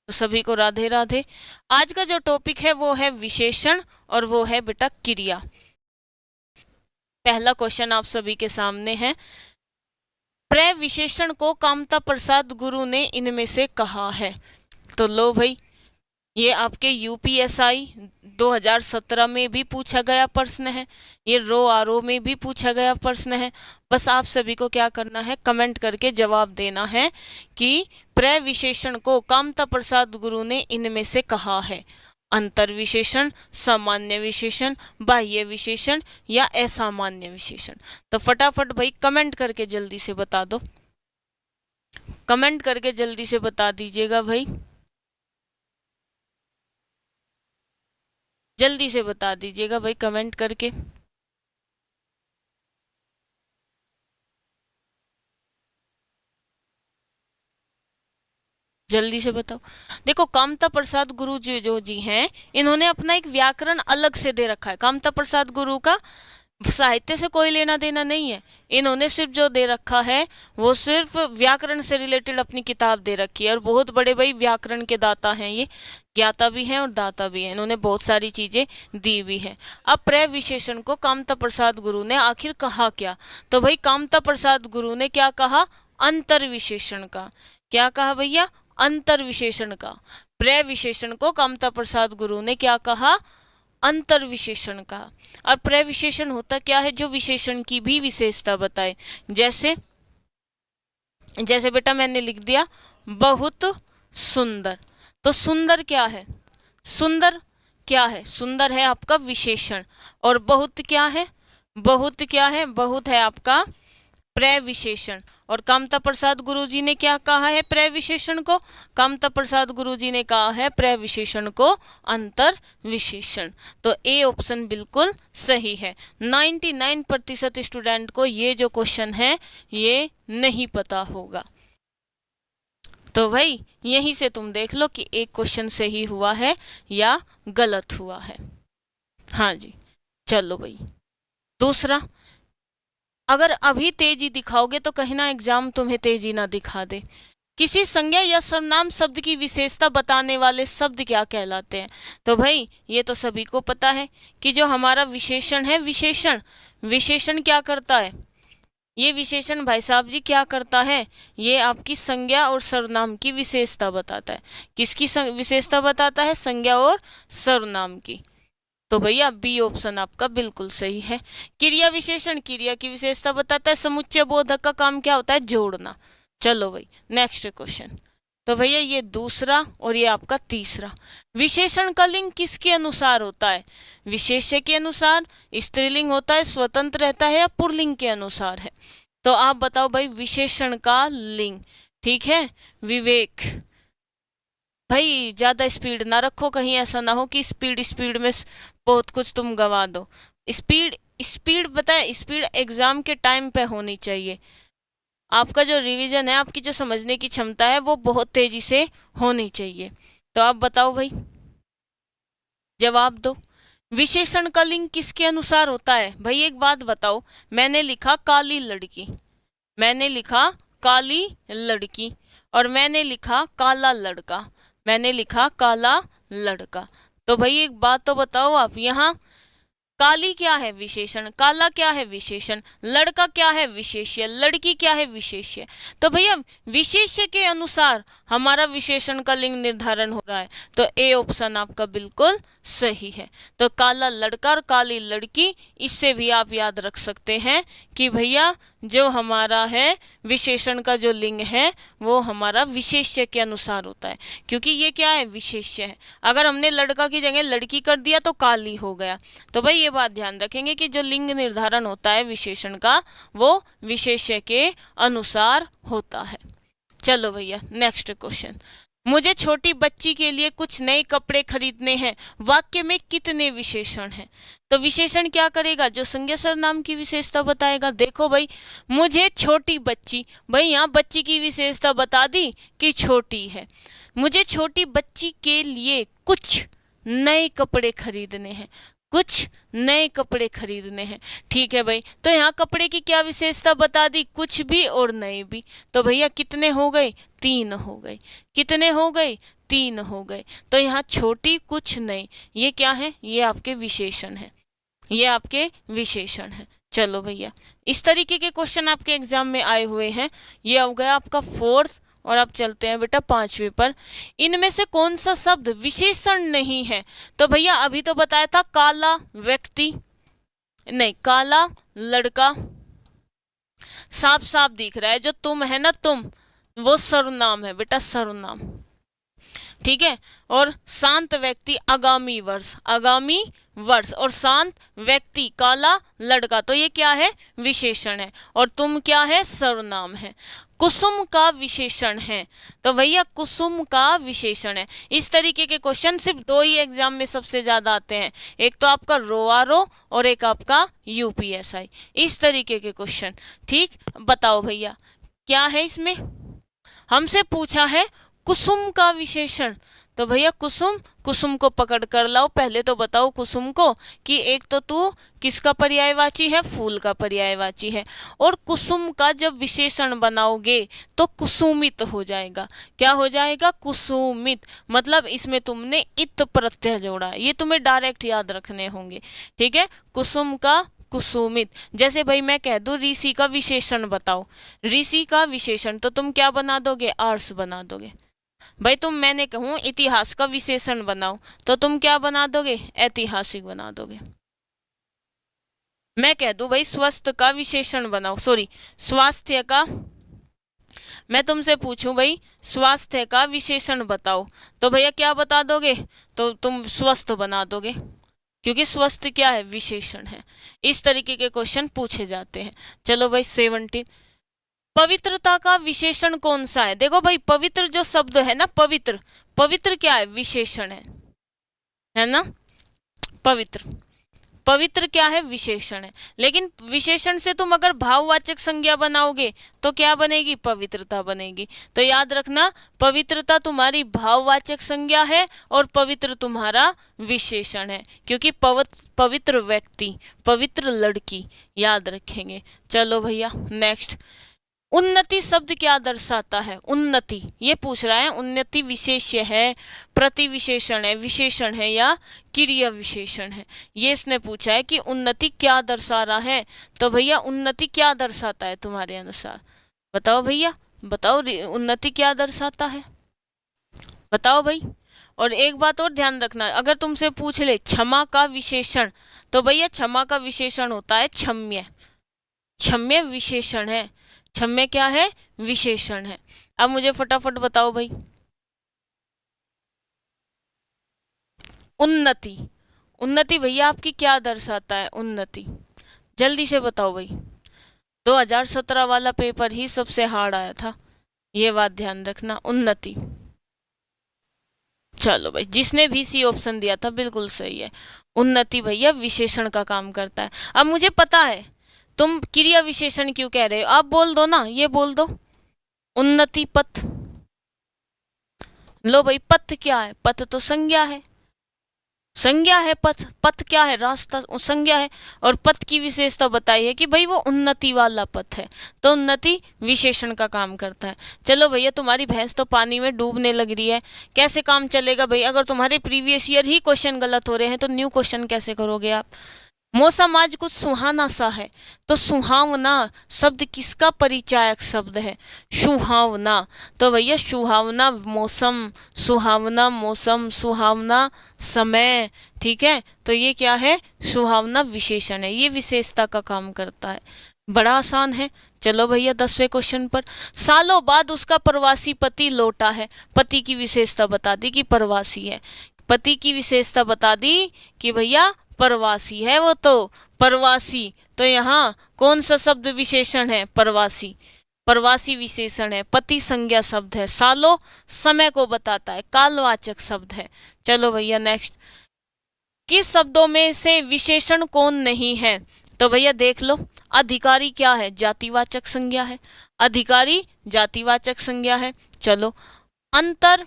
तो सभी को राधे राधे। आज का जो टॉपिक है वो है विशेषण और वो है बेटा क्रिया। पहला क्वेश्चन आप सभी के सामने है, प्रविशेषण को कामता प्रसाद गुरु ने इनमें से कहा है। तो लो भाई, ये आपके यूपीएसआई 2017 में भी पूछा गया प्रश्न है, ये रो आरओ में भी पूछा गया प्रश्न है। बस आप सभी को क्या करना है, कमेंट करके जवाब देना है कि प्रविशेषण को कामता प्रसाद गुरु ने इनमें से कहा है। अंतर विशेषण, सामान्य विशेषण, बाह्य विशेषण या असामान्य विशेषण। तो फटाफट भाई कमेंट करके जल्दी से बता दो, कमेंट करके जल्दी से बता दीजिएगा भाई, जल्दी से बता दीजिएगा भाई कमेंट करके। जल्दी से बताओ। देखो कामता प्रसाद गुरु जो जी हैं, इन्होंने अपना एक व्याकरण अलग से दे रखा है। कामता प्रसाद गुरु का साहित्य से कोई लेना देना नहीं है, इन्होंने सिर्फ जो दे रखा है वो सिर्फ व्याकरण से रिलेटेड अपनी किताब दे रखी है। और बहुत बड़े भाई व्याकरण के दाता हैं, ये ज्ञाता भी हैं और दाता भी हैं, इन्होंने बहुत सारी चीजें दी भी हैं। अब प्रविशेषण को कामता प्रसाद गुरु ने आखिर कहा क्या? तो भाई कामता प्रसाद गुरु ने क्या कहा? अंतर विशेषण का। क्या कहा भैया? अंतर विशेषण का। प्रविशेषण को कामता प्रसाद गुरु ने क्या कहा? अंतर विशेषण का। और प्रविशेषण होता क्या है? जो विशेषण की भी विशेषता बताए। जैसे जैसे बेटा मैंने लिख दिया बहुत सुंदर, तो सुंदर क्या है? सुंदर क्या है? सुंदर है आपका विशेषण। और बहुत क्या है? बहुत क्या है? बहुत है आपका प्रविशेषण। और कामता प्रसाद गुरुजी ने क्या कहा है प्रविशेषण को? कामता प्रसाद गुरुजी ने कहा है प्रविशेषण को अंतर विशेषण। तो ए ऑप्शन बिल्कुल सही है। 99% स्टूडेंट को ये जो क्वेश्चन है ये नहीं पता होगा। तो भाई यहीं से तुम देख लो कि एक क्वेश्चन सही हुआ है या गलत हुआ है। हाँ जी, चलो भाई दूसरा, अगर अभी तेजी दिखाओगे तो कहीं ना एग्जाम तुम्हें तेजी ना दिखा दे। किसी संज्ञा या सर्वनाम शब्द की विशेषता बताने वाले शब्द क्या कहलाते हैं? तो भाई ये तो सभी को पता है कि जो हमारा विशेषण है, विशेषण क्या करता है? ये विशेषण भाई साहब जी क्या करता है? ये आपकी संज्ञा और सर्वनाम की विशेषता बताता है। किसकी विशेषता बताता है? संज्ञा और सर्वनाम की। तो भैया बी ऑप्शन आपका बिल्कुल सही है। क्रिया विशेषण क्रिया की विशेषता बताता है। समुच्चय बोधक का काम क्या होता है? जोड़ना। चलो भाई नेक्स्ट क्वेश्चन। तो भैया ये दूसरा और ये आपका तीसरा। विशेषण का लिंग किसके अनुसार होता है? विशेष्य के अनुसार, स्त्रीलिंग होता है, स्वतंत्र रहता है या पुल्लिंग के अनुसार है? तो आप बताओ भाई विशेषण का लिंग। ठीक है विवेक, भाई ज्यादा स्पीड ना रखो, कहीं ऐसा ना हो कि स्पीड में बहुत कुछ तुम गवा दो। स्पीड बताए, स्पीड एग्जाम के टाइम पे होनी चाहिए। आपका जो रिवीजन है, आपकी जो समझने की क्षमता है वो बहुत तेजी से होनी चाहिए। तो आप बताओ भाई, जवाब दो। विशेषण का लिंग किसके अनुसार होता है? भाई एक बात बताओ, मैंने लिखा काली लड़की, मैंने लिखा काली लड़की और मैंने लिखा काला लड़का, मैंने लिखा काला लड़का। तो भाई एक बात तो बताओ आप, यहाँ काली क्या है? विशेषण। काला क्या है? विशेषण। लड़का क्या है? विशेष्य। लड़की क्या है? विशेष्य। तो भैया विशेष्य के अनुसार हमारा विशेषण का लिंग निर्धारण हो रहा है। तो ए ऑप्शन आपका बिल्कुल सही है। तो काला लड़का और काली लड़की, इससे भी आप याद रख सकते हैं कि भैया जो हमारा है विशेषण का जो लिंग है वो हमारा विशेष्य के अनुसार होता है, क्योंकि ये क्या है? विशेष्य है। अगर हमने लड़का की जगह लड़की कर दिया तो काली हो गया। तो भाई ये बात ध्यान रखेंगे कि जो लिंग निर्धारण होता है विशेषण का वो विशेष्य के अनुसार होता है। चलो भैया नेक्स्ट क्वेश्चन। मुझे छोटी बच्ची के लिए कुछ नए कपड़े खरीदने हैं, वाक्य में कितने विशेषण हैं? तो विशेषण क्या करेगा? जो संज्ञा सर्वनाम की विशेषता बताएगा। देखो भाई मुझे छोटी बच्ची, भाई यहाँ बच्ची की विशेषता बता दी कि छोटी है। मुझे छोटी बच्ची के लिए कुछ नए कपड़े खरीदने हैं, कुछ नए कपड़े खरीदने हैं। ठीक है भाई, तो यहाँ कपड़े की क्या विशेषता बता दी? कुछ भी और नए भी। तो भैया कितने हो गए? 3 हो गए। कितने हो गए? 3 हो गए। तो यहाँ छोटी कुछ नहीं, ये क्या है, ये आपके विशेषण है, ये आपके विशेषण है। चलो भैया, इस तरीके के क्वेश्चन आपके एग्जाम में आए हुए हैं। ये हो गया आपका 4th। और अब चलते हैं बेटा 5वीं पर। इनमें से कौन सा शब्द विशेषण नहीं है? तो भैया अभी तो बताया था काला व्यक्ति, नहीं काला लड़का, साफ साफ दिख रहा है जो तुम है ना, तुम, वो सर्वनाम है बेटा, सर्वनाम, ठीक है। और शांत व्यक्ति आगामी वर्ष, आगामी वर्ष, और शांत व्यक्ति काला लड़का, तो ये क्या है, विशेषण है। और तुम क्या है, सर्वनाम है। कुसुम का विशेषण है, तो भैया कुसुम का विशेषण है। इस तरीके के क्वेश्चन सिर्फ 2 ही एग्जाम में सबसे ज्यादा आते हैं, एक तो आपका रोआरओ और एक आपका यूपीएसआई, इस तरीके के क्वेश्चन। ठीक, बताओ भैया क्या है इसमें, हमसे पूछा है कुसुम का विशेषण। तो भैया कुसुम, कुसुम को पकड़ कर लाओ। पहले तो बताओ कुसुम को कि एक तो तू किसका पर्यायवाची है, फूल का पर्यायवाची है। और कुसुम का जब विशेषण बनाओगे तो कुसुमित हो जाएगा। क्या हो जाएगा, कुसुमित। मतलब इसमें तुमने इत प्रत्यय जोड़ा, ये तुम्हें डायरेक्ट याद रखने होंगे। ठीक है, कुसुम का कुसुमित। जैसे भाई मैं कह दूं ऋषि का विशेषण बताओ, ऋषि का विशेषण, तो तुम क्या बना दोगे, आर्स बना दोगे। भाई तुम, मैंने कहूं इतिहास का विशेषण बनाओ, तो तुम क्या बना दोगे, ऐतिहासिक बना दोगे। मैं कह दूं भाई स्वस्थ का विशेषण बनाओ, सॉरी स्वास्थ्य का, मैं तुमसे पूछूं भाई स्वास्थ्य का विशेषण बताओ, तो भैया क्या बता दोगे, तो तुम स्वस्थ बना दोगे, क्योंकि स्वस्थ क्या है, विशेषण है। इस तरीके के क्वेश्चन पूछे जाते हैं। चलो भाई 17, पवित्रता का विशेषण कौन सा है? देखो भाई पवित्र जो शब्द है ना, पवित्र, पवित्र क्या है, विशेषण है ना, पवित्र, पवित्र क्या है, विशेषण है। लेकिन विशेषण से तुम अगर भाववाचक संज्ञा बनाओगे तो क्या बनेगी, पवित्रता बनेगी। तो याद रखना पवित्रता तुम्हारी भाववाचक संज्ञा है और पवित्र तुम्हारा विशेषण है, क्योंकि पवित्र व्यक्ति, पवित्र लड़की, याद रखेंगे। चलो भैया नेक्स्ट, उन्नति शब्द क्या दर्शाता है, उन्नति, ये पूछ रहा है उन्नति विशेष्य है, प्रतिविशेषण है, विशेषण है या क्रिया विशेषण है। ये इसने पूछा है कि उन्नति क्या दर्शा रहा है। तो भैया उन्नति क्या दर्शाता है तुम्हारे अनुसार, बताओ भैया, बताओ उन्नति क्या दर्शाता है, बताओ भाई। और एक बात और ध्यान रखना, अगर तुमसे पूछ ले क्षमा का विशेषण, तो भैया क्षमा का विशेषण होता है क्षम्य, क्षम्य विशेषण है, क्षम्य क्या है, विशेषण है। अब मुझे फटाफट बताओ भाई, उन्नति, उन्नति भैया आपकी क्या दर्शाता है, उन्नति जल्दी से बताओ भाई। 2017 वाला पेपर ही सबसे हार्ड आया था, ये बात ध्यान रखना, उन्नति। चलो भाई, जिसने भी सी ऑप्शन दिया था बिल्कुल सही है, उन्नति भैया विशेषण का काम करता है। अब मुझे पता है तुम क्रिया विशेषण क्यों कह रहे हो, आप बोल दो ना, ये बोल दो, उन्नति पथ। लो भाई, पथ क्या है, पथ तो संज्ञा है, संज्ञा है पथ, पथ क्या है, रास्ता, संज्ञा है। और पथ की विशेषता बताई है कि भाई वो उन्नति वाला पथ है, तो उन्नति विशेषण का काम करता है। चलो भैया, तुम्हारी भैंस तो पानी में डूबने लग रही है, कैसे काम चलेगा भाई, अगर तुम्हारे प्रीवियस ईयर ही क्वेश्चन गलत हो रहे हैं तो न्यू क्वेश्चन कैसे करोगे आप। मौसम आज कुछ सुहाना सा है, तो सुहावना शब्द किसका परिचायक शब्द है, सुहावना। तो भैया सुहावना मौसम, सुहावना मौसम, सुहावना समय, ठीक है। तो ये क्या है, सुहावना विशेषण है, ये विशेषता का काम करता है, बड़ा आसान है। चलो भैया 10वें क्वेश्चन पर, सालों बाद उसका प्रवासी पति लौटा है, पति की विशेषता बता दी कि प्रवासी है, पति की विशेषता बता दी कि भैया प्रवासी है वो, तो प्रवासी, तो यहाँ कौन सा शब्द विशेषण है, प्रवासी, प्रवासी विशेषण है, पति संज्ञा शब्द है, सालों समय को बताता है, कालवाचक शब्द है। चलो भैया नेक्स्ट, किस शब्दों में से विशेषण कौन नहीं है? तो भैया देख लो, अधिकारी क्या है, जातिवाचक संज्ञा है, अधिकारी जातिवाचक संज्ञा है। चलो अंतर,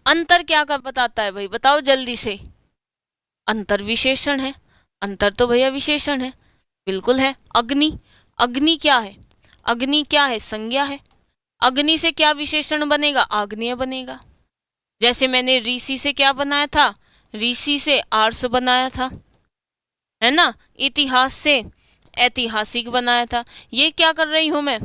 अंतर क्या का बताता है भाई, बताओ जल्दी से, अंतर विशेषण है, अंतर तो भैया विशेषण है, बिल्कुल है। अग्नि, अग्नि क्या है, अग्नि क्या है, संज्ञा है, अग्नि से क्या विशेषण बनेगा, आग्नेय बनेगा, जैसे मैंने ऋषि से क्या बनाया था, ऋषि से आर्स बनाया था, है ना। इतिहास से ऐतिहासिक बनाया था। ये क्या कर रही हूं मैं,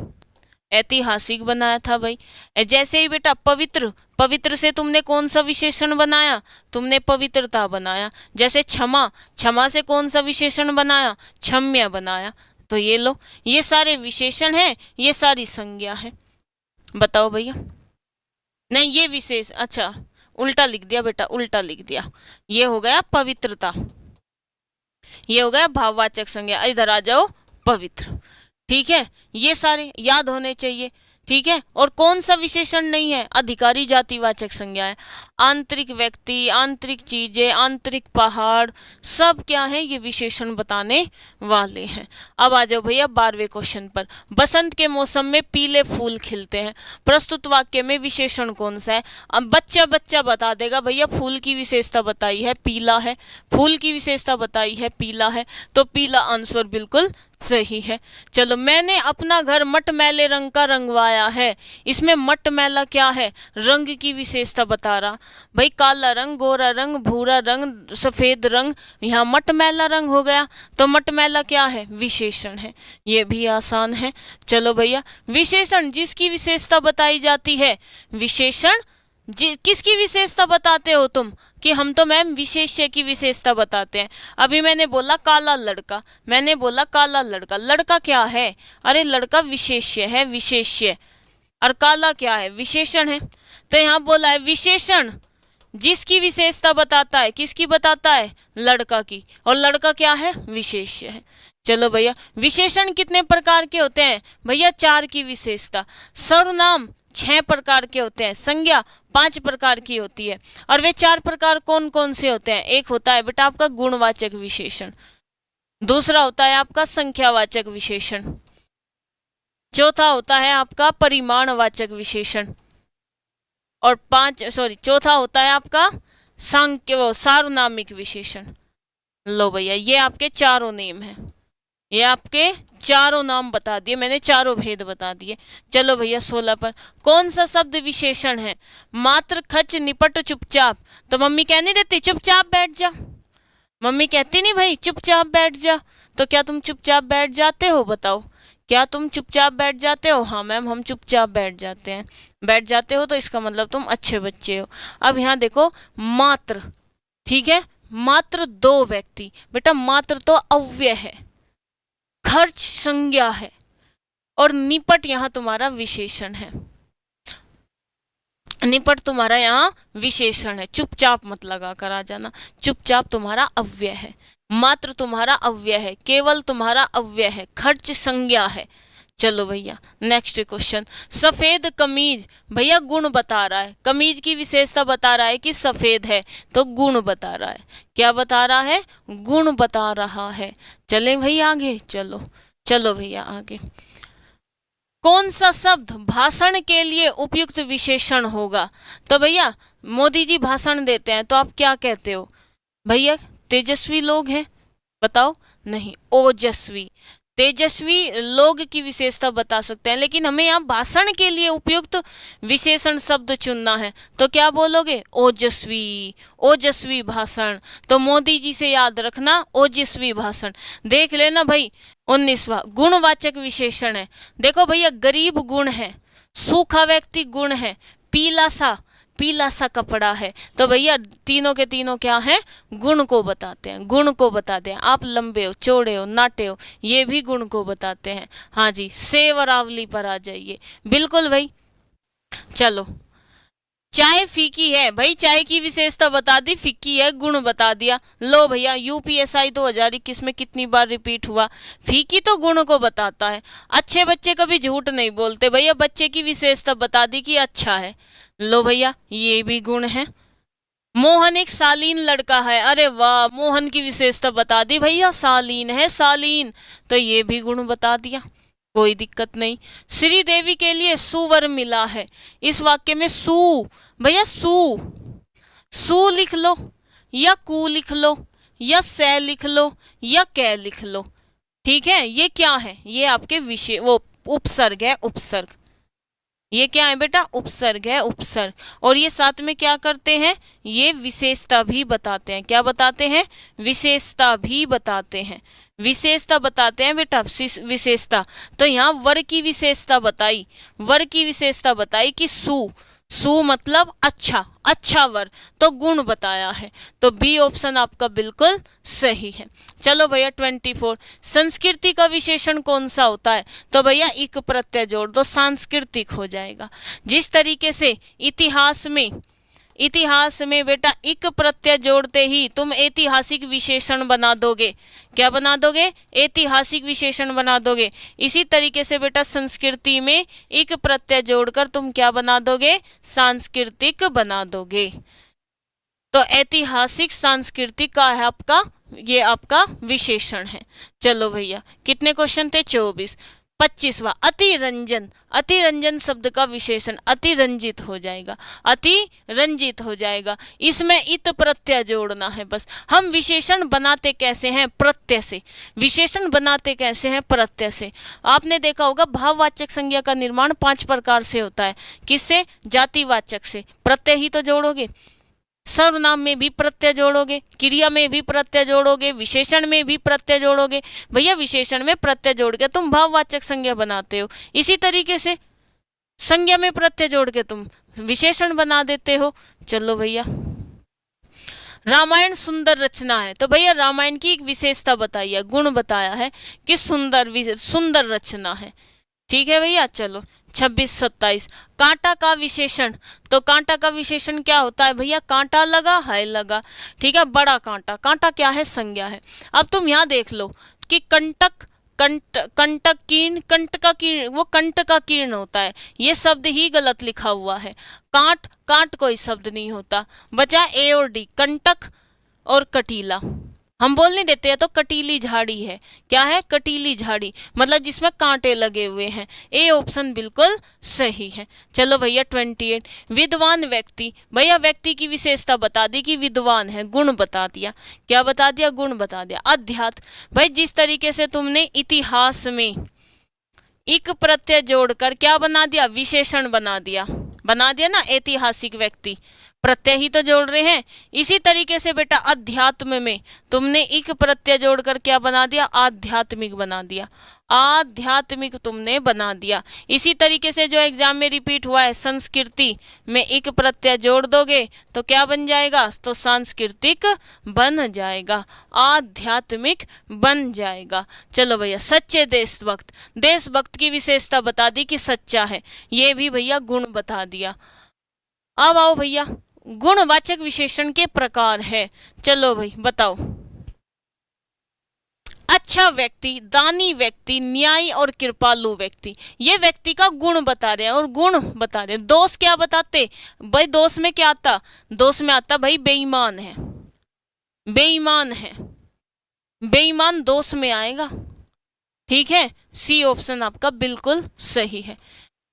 ऐतिहासिक बनाया था भाई। जैसे ही बेटा पवित्र, पवित्र से तुमने कौन सा विशेषण बनाया, तुमने पवित्रता बनाया। जैसे क्षमा, क्षमा से कौन सा विशेषण बनाया, क्षम्य बनाया। तो ये लो, ये सारे विशेषण हैं, ये सारी संज्ञा है। बताओ भैया। नहीं ये विशेष, अच्छा उल्टा लिख दिया बेटा, उल्टा लिख दिया। ये हो गया पवित्रता, ये हो गया भाववाचक संज्ञा। इधर आ जाओ पवित्र, ठीक है। ये सारे याद होने चाहिए, ठीक है। और कौन सा विशेषण नहीं है, अधिकारी जातिवाचक संज्ञा है। आंतरिक व्यक्ति, आंतरिक चीजें, आंतरिक पहाड़, सब क्या है, ये विशेषण बताने वाले हैं। अब आ जाओ भैया 12वें क्वेश्चन पर। बसंत के मौसम में पीले फूल खिलते हैं, प्रस्तुत वाक्य में विशेषण कौन सा है। अब बच्चा बच्चा बता देगा भैया फूल की विशेषता बताई है पीला है, फूल की विशेषता बताई है पीला है, तो पीला आंसर बिल्कुल सही है। चलो, मैंने अपना घर मटमैले रंग का रंगवाया है। इसमें मटमैला क्या है, रंग की विशेषता बता रहा भाई। काला रंग, गोरा रंग, भूरा रंग, सफेद रंग, यहाँ मटमैला रंग हो गया। तो मटमैला क्या है, विशेषण है। ये भी आसान है। चलो भैया, विशेषण जिसकी विशेषता बताई जाती है, विशेषण किसकी विशेषता बताते हो तुम, कि हम तो मैम विशेष्य की विशेषता बताते हैं। अभी मैंने बोला काला लड़का, मैंने बोला काला लड़का, लड़का क्या है, अरे लड़का विशेष्य है, विशेष्य। और काला क्या है, विशेषण है। तो यहाँ बोला है विशेषण जिसकी विशेषता बताता है, किसकी बताता है, लड़का की, और लड़का क्या है, विशेष्य है। चलो भैया, विशेषण कितने प्रकार के होते हैं भैया, 4 की विशेषता। सर्वनाम 6 प्रकार के होते हैं, संज्ञा 5 प्रकार की होती है। और वे 4 प्रकार कौन कौन से होते हैं, एक होता है बेटा आपका गुणवाचक विशेषण, दूसरा होता है आपका संख्यावाचक विशेषण, चौथा होता है आपका परिमाणवाचक विशेषण, और चौथा होता है आपका सार्वनामिक विशेषण। लो भैया, ये आपके चारों नेम हैं, ये आपके चारों नाम बता दिए मैंने, चारों भेद बता दिए। चलो भैया 16 पर, कौन सा शब्द विशेषण है, मात्र, खच, निपट, चुपचाप। तो मम्मी कहने देती चुपचाप बैठ जा, मम्मी कहती नहीं भाई चुपचाप बैठ जा। तो क्या तुम चुपचाप बैठ जाते हो, बताओ, क्या तुम चुपचाप बैठ जाते हो। हाँ मैम, हम चुपचाप बैठ जाते हैं। बैठ जाते हो तो इसका मतलब तुम अच्छे बच्चे हो। अब यहाँ देखो मात्र, ठीक है, मात्र 2 व्यक्ति, बेटा मात्र तो अव्यय है, खर्च संज्ञा है, और निपट यहाँ तुम्हारा विशेषण है, निपट तुम्हारा यहाँ विशेषण है। चुपचाप मत लगा कर आ जाना, चुपचाप तुम्हारा अव्यय है, मात्र तुम्हारा अव्यय है, केवल तुम्हारा अव्यय है, खर्च संज्ञा है। चलो भैया नेक्स्ट क्वेश्चन, सफेद कमीज, भैया गुण बता रहा है, कमीज की विशेषता बता रहा है कि सफेद है, तो गुण बता रहा है। क्या बता रहा है, गुण बता रहा है। चले भैया आगे, चलो चलो भैया आगे। कौन सा शब्द भाषण के लिए उपयुक्त विशेषण होगा। तो भैया मोदी जी भाषण देते हैं तो आप क्या कहते हो भैया, तेजस्वी लोग हैं, बताओ, नहीं ओजस्वी। तेजस्वी लोग की विशेषता बता सकते हैं, लेकिन हमें यहाँ भाषण के लिए उपयुक्त विशेषण शब्द चुनना है, तो क्या बोलोगे, ओजस्वी, ओजस्वी भाषण। तो मोदी जी से याद रखना ओजस्वी भाषण। देख लेना भाई 19वां गुणवाचक विशेषण है। देखो भैया, गरीब गुण है, सूखा व्यक्ति गुण है, पीला सा कपड़ा है। तो भैया तीनों के तीनों क्या है, गुण को बताते हैं, गुण को बताते हैं। आप लंबे हो, चौड़े हो, नाटे हो, ये भी गुण को बताते हैं। हाँ जी, सेवरावली पर आ जाइए, बिल्कुल भाई। चलो, चाय फीकी है, भाई चाय की विशेषता बता दी, फीकी है, गुण बता दिया। लो भैया, यूपीएसआई 2021 में कितनी बार रिपीट हुआ, फीकी तो गुण को बताता है। अच्छे बच्चे कभी झूठ नहीं बोलते भैया, बच्चे की विशेषता बता दी कि अच्छा है। लो भैया, ये भी गुण है। मोहन एक शालीन लड़का है, अरे वाह, मोहन की विशेषता बता दी भैया, शालीन है, शालीन, तो ये भी गुण बता दिया, कोई दिक्कत नहीं। श्री देवी के लिए सुवर मिला है, इस वाक्य में सु, भैया सु लिख लो, या कु लिख लो, या से लिख लो, या कै लिख लो, ठीक है। ये क्या है, ये आपके विषय वो उपसर्ग है, उपसर्ग। ये क्या है बेटा, उपसर्ग है, उपसर्ग। और ये साथ में क्या करते हैं, ये विशेषता भी बताते हैं। क्या बताते हैं, विशेषता भी बताते हैं, विशेषता बताते हैं बेटा, विशेषता। तो यहाँ वर की विशेषता बताई, वर की विशेषता बताई कि सु मतलब अच्छा, अच्छा वर, तो गुण बताया है। तो बी ऑप्शन आपका बिल्कुल सही है। चलो भैया 24, संस्कृति का विशेषण कौन सा होता है, तो भैया इक प्रत्यय जोड़ दो, सांस्कृतिक हो जाएगा। जिस तरीके से इतिहास में बेटा इक प्रत्यय जोड़ते ही तुम ऐतिहासिक विशेषण बना दोगे, क्या बना दोगे, ऐतिहासिक विशेषण बना दोगे। इसी तरीके से बेटा संस्कृति में इक प्रत्यय जोड़कर तुम क्या बना दोगे, सांस्कृतिक बना दोगे। तो ऐतिहासिक सांस्कृतिक का है आपका, ये आपका विशेषण है। चलो भैया कितने क्वेश्चन थे, 24। 25वां, अतिरंजन, अतिरंजन शब्द का विशेषण अतिरंजित हो जाएगा, अतिरंजित हो जाएगा। इसमें इत प्रत्यय जोड़ना है बस। हम विशेषण बनाते कैसे हैं, प्रत्यय से। विशेषण बनाते कैसे हैं, प्रत्यय से। आपने देखा होगा भाववाचक संज्ञा का निर्माण 5 प्रकार से होता है। किससे, जातिवाचक से, प्रत्यय ही तो जोड़ोगे। सर्वनाम में भी प्रत्यय जोड़ोगे, क्रिया में भी प्रत्यय जोड़ोगे, विशेषण में भी प्रत्यय जोड़ोगे। भैया विशेषण में प्रत्यय जोड़ के तुम भाववाचक संज्ञा बनाते हो, इसी तरीके से संज्ञा में प्रत्यय जोड़ के तुम विशेषण बना देते हो। चलो भैया, रामायण सुंदर रचना है, तो भैया रामायण की एक विशेषता बताई है, गुण बताया है कि सुंदर रचना है। ठीक है भैया। चलो 26, 27, कांटा का विशेषण, तो कांटा का विशेषण क्या होता है भैया, कांटा लगा है लगा। ठीक है, बड़ा कांटा, कांटा क्या है, संज्ञा है। अब तुम यहाँ देख लो कि कंटक, कंटक कीर्ण, कंट का कीर्ण, वो कंट का कीर्ण होता है, ये शब्द ही गलत लिखा हुआ है। कांट, कांट कोई शब्द नहीं होता, बचा ए और डी, कंटक और कटीला। हम बोल नहीं देते हैं तो कटीली झाड़ी है, क्या है, कटीली झाड़ी, मतलब जिसमें कांटे लगे हुए हैं। ए ऑप्शन बिल्कुल सही है। चलो भैया 28, विद्वान व्यक्ति, भैया व्यक्ति की विशेषता बता दी कि विद्वान है, गुण बता दिया। क्या बता दिया, गुण बता दिया। अध्यात्म, भाई जिस तरीके से तुमने इतिहास में इक प्रत्यय जोड़कर क्या बना दिया, विशेषण बना दिया ना, ऐतिहासिक व्यक्ति, प्रत्यय ही तो जोड़ रहे हैं। इसी तरीके से बेटा अध्यात्म में तुमने इक प्रत्यय जोड़कर क्या बना दिया, आध्यात्मिक बना दिया, आध्यात्मिक तुमने बना दिया। इसी तरीके से जो एग्जाम में रिपीट हुआ है, संस्कृति में एक प्रत्यय जोड़ दोगे तो क्या बन जाएगा, तो सांस्कृतिक बन जाएगा, आध्यात्मिक बन जाएगा। चलो भैया सच्चे देशभक्त, देशभक्त की विशेषता बता दी कि सच्चा है, ये भी भैया गुण बता दिया। अब आओ भैया गुणवाचक विशेषण के प्रकार है। चलो भाई बताओ, अच्छा व्यक्ति, दानी व्यक्ति, न्यायी और कृपालु व्यक्ति, ये व्यक्ति का गुण बता रहे हैं और गुण बता रहे हैं। दोष क्या बताते भाई, दोष में क्या आता, दोष में आता भाई बेईमान है, बेईमान है, बेईमान दोष में आएगा। ठीक है, सी ऑप्शन आपका बिल्कुल सही है।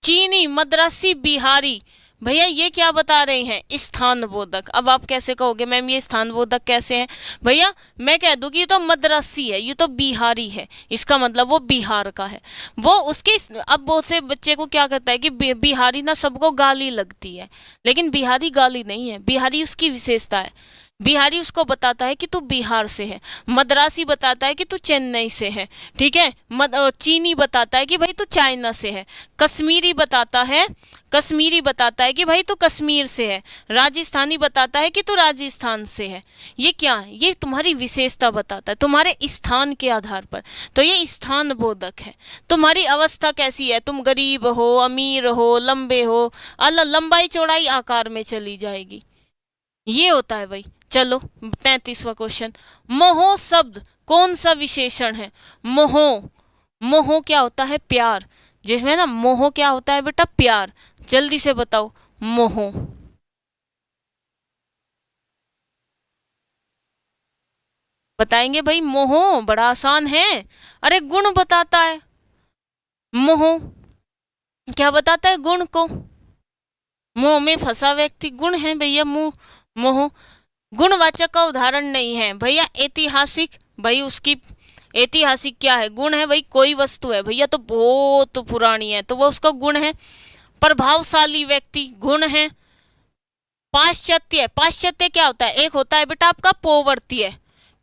चीनी, मद्रासी, बिहारी, भैया ये क्या बता रहे हैं, स्थान बोधक। अब आप कैसे कहोगे मैम ये स्थान बोधक कैसे हैं, भैया मैं कह दूं कि ये तो मद्रासी है, ये तो बिहारी है, इसका मतलब वो बिहार का है। वो उसके, अब बहुत से बच्चे को क्या कहता है कि बिहारी ना सबको गाली लगती है, लेकिन बिहारी गाली नहीं है, बिहारी उसकी विशेषता है। बिहारी उसको बताता है कि तू बिहार से है, मद्रासी बताता है कि तू चेन्नई से है, ठीक है, चीनी बताता है कि भाई तू चाइना से है, कश्मीरी बताता है, कश्मीरी बताता है कि भाई तू कश्मीर से है, राजस्थानी बताता है कि तू राजस्थान से है। ये क्या है, ये तुम्हारी विशेषता बताता है तुम्हारे स्थान के आधार पर, तो ये स्थान बोधक है। तुम्हारी अवस्था कैसी है, तुम गरीब हो, अमीर हो, लंबे हो, लंबाई चौड़ाई आकार में चली जाएगी, ये होता है भाई। चलो 33वां क्वेश्चन, मोह शब्द कौन सा विशेषण है, मोह, मोह क्या होता है, प्यार, जिसमें ना मोह क्या होता है बेटा, प्यार। जल्दी से बताओ, मोह, बताएंगे भाई, मोह बड़ा आसान है, अरे गुण बताता है, मोह क्या बताता है, गुण को, मोह में फंसा व्यक्ति गुण है भैया, मोह गुणवाचक का उदाहरण नहीं है भैया। ऐतिहासिक, भाई उसकी ऐतिहासिक क्या है, गुण है भाई, कोई वस्तु है भैया तो बहुत पुरानी है तो वो उसका गुण है। प्रभावशाली व्यक्ति गुण है। पाश्चात्य, पाश्चात्य क्या होता है? एक होता है बेटा आपका पौवर्त्य,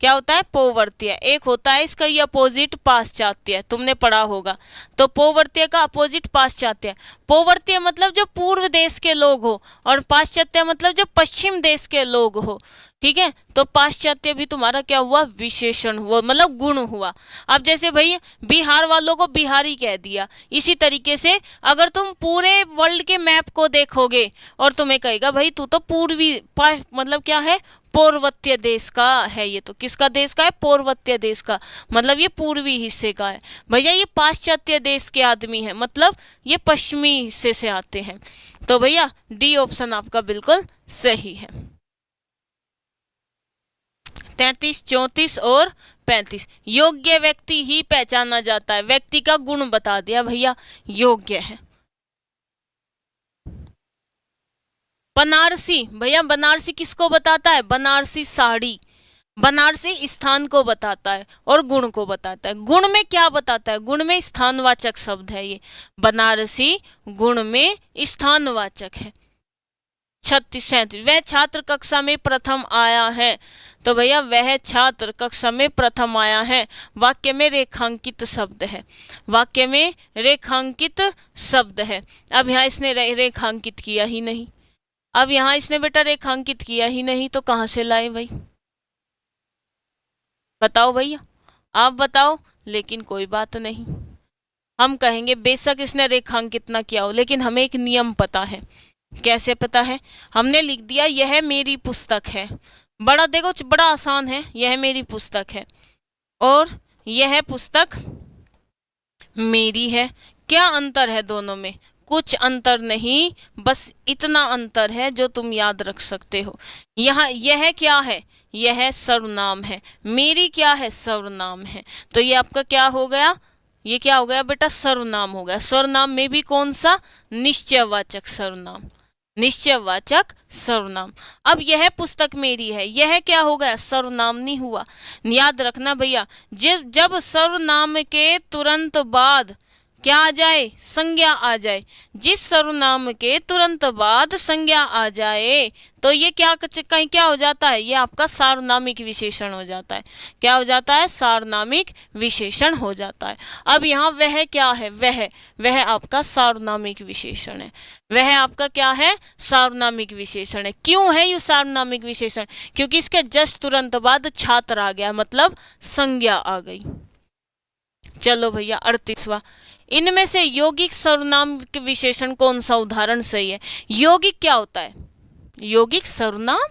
क्या होता है? पौवर्त्य। एक होता है इसका ये अपोजिट पाश्चात्य, तुमने पढ़ा होगा। तो पौवर्त्य का अपोजिट पाश्चात्य। पौवर्त्य मतलब जो पूर्व देश के लोग हो, और पाश्चात्य मतलब जो पश्चिम देश के लोग हो। ठीक है, तो पाश्चात्य भी तुम्हारा क्या हुआ? विशेषण हुआ, मतलब गुण हुआ। अब जैसे भाई बिहार वालों को बिहारी कह दिया, इसी तरीके से अगर तुम पूरे वर्ल्ड के मैप को देखोगे और तुम्हें कहेगा भाई तू तो पूर्वी मतलब क्या है? पौर्वत्य देश का है। ये तो किसका देश का है? पौर्वत्य देश का, मतलब ये पूर्वी हिस्से का है। भैया ये पाश्चात्य देश के आदमी है, मतलब ये पश्चिमी हिस्से से आते हैं। तो भैया डी ऑप्शन आपका बिल्कुल सही है। 33, 34 और 35। योग्य व्यक्ति ही पहचाना जाता है। व्यक्ति का गुण बता दिया भैया, योग्य है। बनारसी, भैया बनारसी किसको बताता है? बनारसी साड़ी, बनारसी स्थान को बताता है और गुण को बताता है। गुण में क्या बताता है? गुण में स्थानवाचक शब्द है ये, बनारसी गुण में स्थानवाचक है। 36, 37। वह छात्र कक्षा में प्रथम आया है। तो भैया वह छात्र कक्षा में प्रथम आया है वाक्य में रेखांकित शब्द है, वाक्य में रेखांकित शब्द है। अब यहाँ इसने रेखांकित किया ही नहीं, अब यहाँ इसने बेटा रेखांकित किया ही नहीं, तो कहाँ से लाए भाई? बताओ भैया, आप बताओ। लेकिन कोई बात नहीं, हम कहेंगे बेशक इसने रेखांकित ना किया हो, लेकिन हमें एक नियम पता है। कैसे पता है? हमने लिख दिया यह मेरी पुस्तक है। बड़ा देखो, बड़ा आसान है, यह मेरी पुस्तक है और यह पुस्तक मेरी है। क्या अंतर है दोनों में? कुछ अंतर नहीं, बस इतना अंतर है जो तुम याद रख सकते हो। यहाँ यह क्या है? यह सर्वनाम है, मेरी क्या है? सर्वनाम है। तो ये आपका क्या हो गया? ये क्या हो गया बेटा? सर्वनाम हो गया। सर्वनाम में भी कौन सा? निश्चयवाचक सर्वनाम, निश्चयवाचक सर्वनाम। अब यह पुस्तक मेरी है, यह क्या हो गया? सर्वनाम नहीं हुआ। याद रखना भैया, जब सर्वनाम के तुरंत बाद क्या आ जाए? संज्ञा आ जाए। जिस सर्वनाम के तुरंत बाद संज्ञा आ जाए तो ये क्या कहीं क्या हो जाता है? ये आपका सार्वनामिक विशेषण हो जाता है। क्या हो जाता है? सार्वनामिक विशेषण हो जाता है। अब यहाँ वह क्या है? वह आपका सार्वनामिक विशेषण है। वह आपका क्या है? सार्वनामिक विशेषण है। क्यों है ये सार्वनामिक विशेषण? क्योंकि इसके जस्ट तुरंत बाद छात्र आ गया, मतलब संज्ञा आ गई। चलो भैया 38वां। इनमें से यौगिक सर्वनाम विशेषण कौन सा उदाहरण सही है? यौगिक क्या होता है? यौगिक सर्वनाम,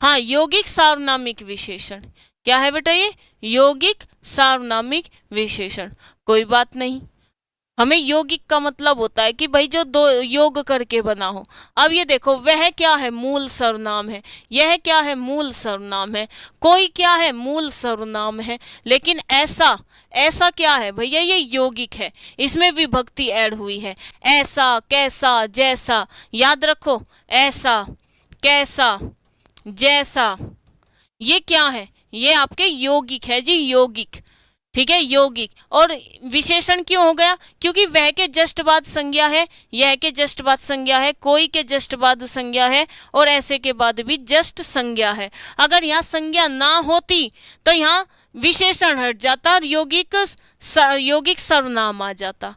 हाँ यौगिक सार्वनामिक विशेषण। क्या है बेटा ये? यौगिक सार्वनामिक विशेषण। कोई बात नहीं, हमें यौगिक का मतलब होता है कि भाई जो दो योग करके बना हो। अब ये देखो, वह क्या है? मूल सर्वनाम है। यह क्या है? मूल सर्वनाम है। कोई क्या है? मूल सर्वनाम है। लेकिन ऐसा, ऐसा क्या है भैया? ये यौगिक है, इसमें विभक्ति ऐड हुई है। ऐसा, कैसा, जैसा, याद रखो। ऐसा, कैसा, जैसा, ये क्या है? ये आपके यौगिक है जी, यौगिक। ठीक है, यौगिक। और विशेषण क्यों हो गया? क्योंकि वह के जस्ट बाद संज्ञा है, यह के जस्ट बाद संज्ञा है, कोई के जस्ट बाद संज्ञा है, और ऐसे के बाद भी जस्ट संज्ञा है। अगर यहाँ संज्ञा ना होती तो यहाँ विशेषण हट जाता और यौगिक सर्वनाम आ जाता।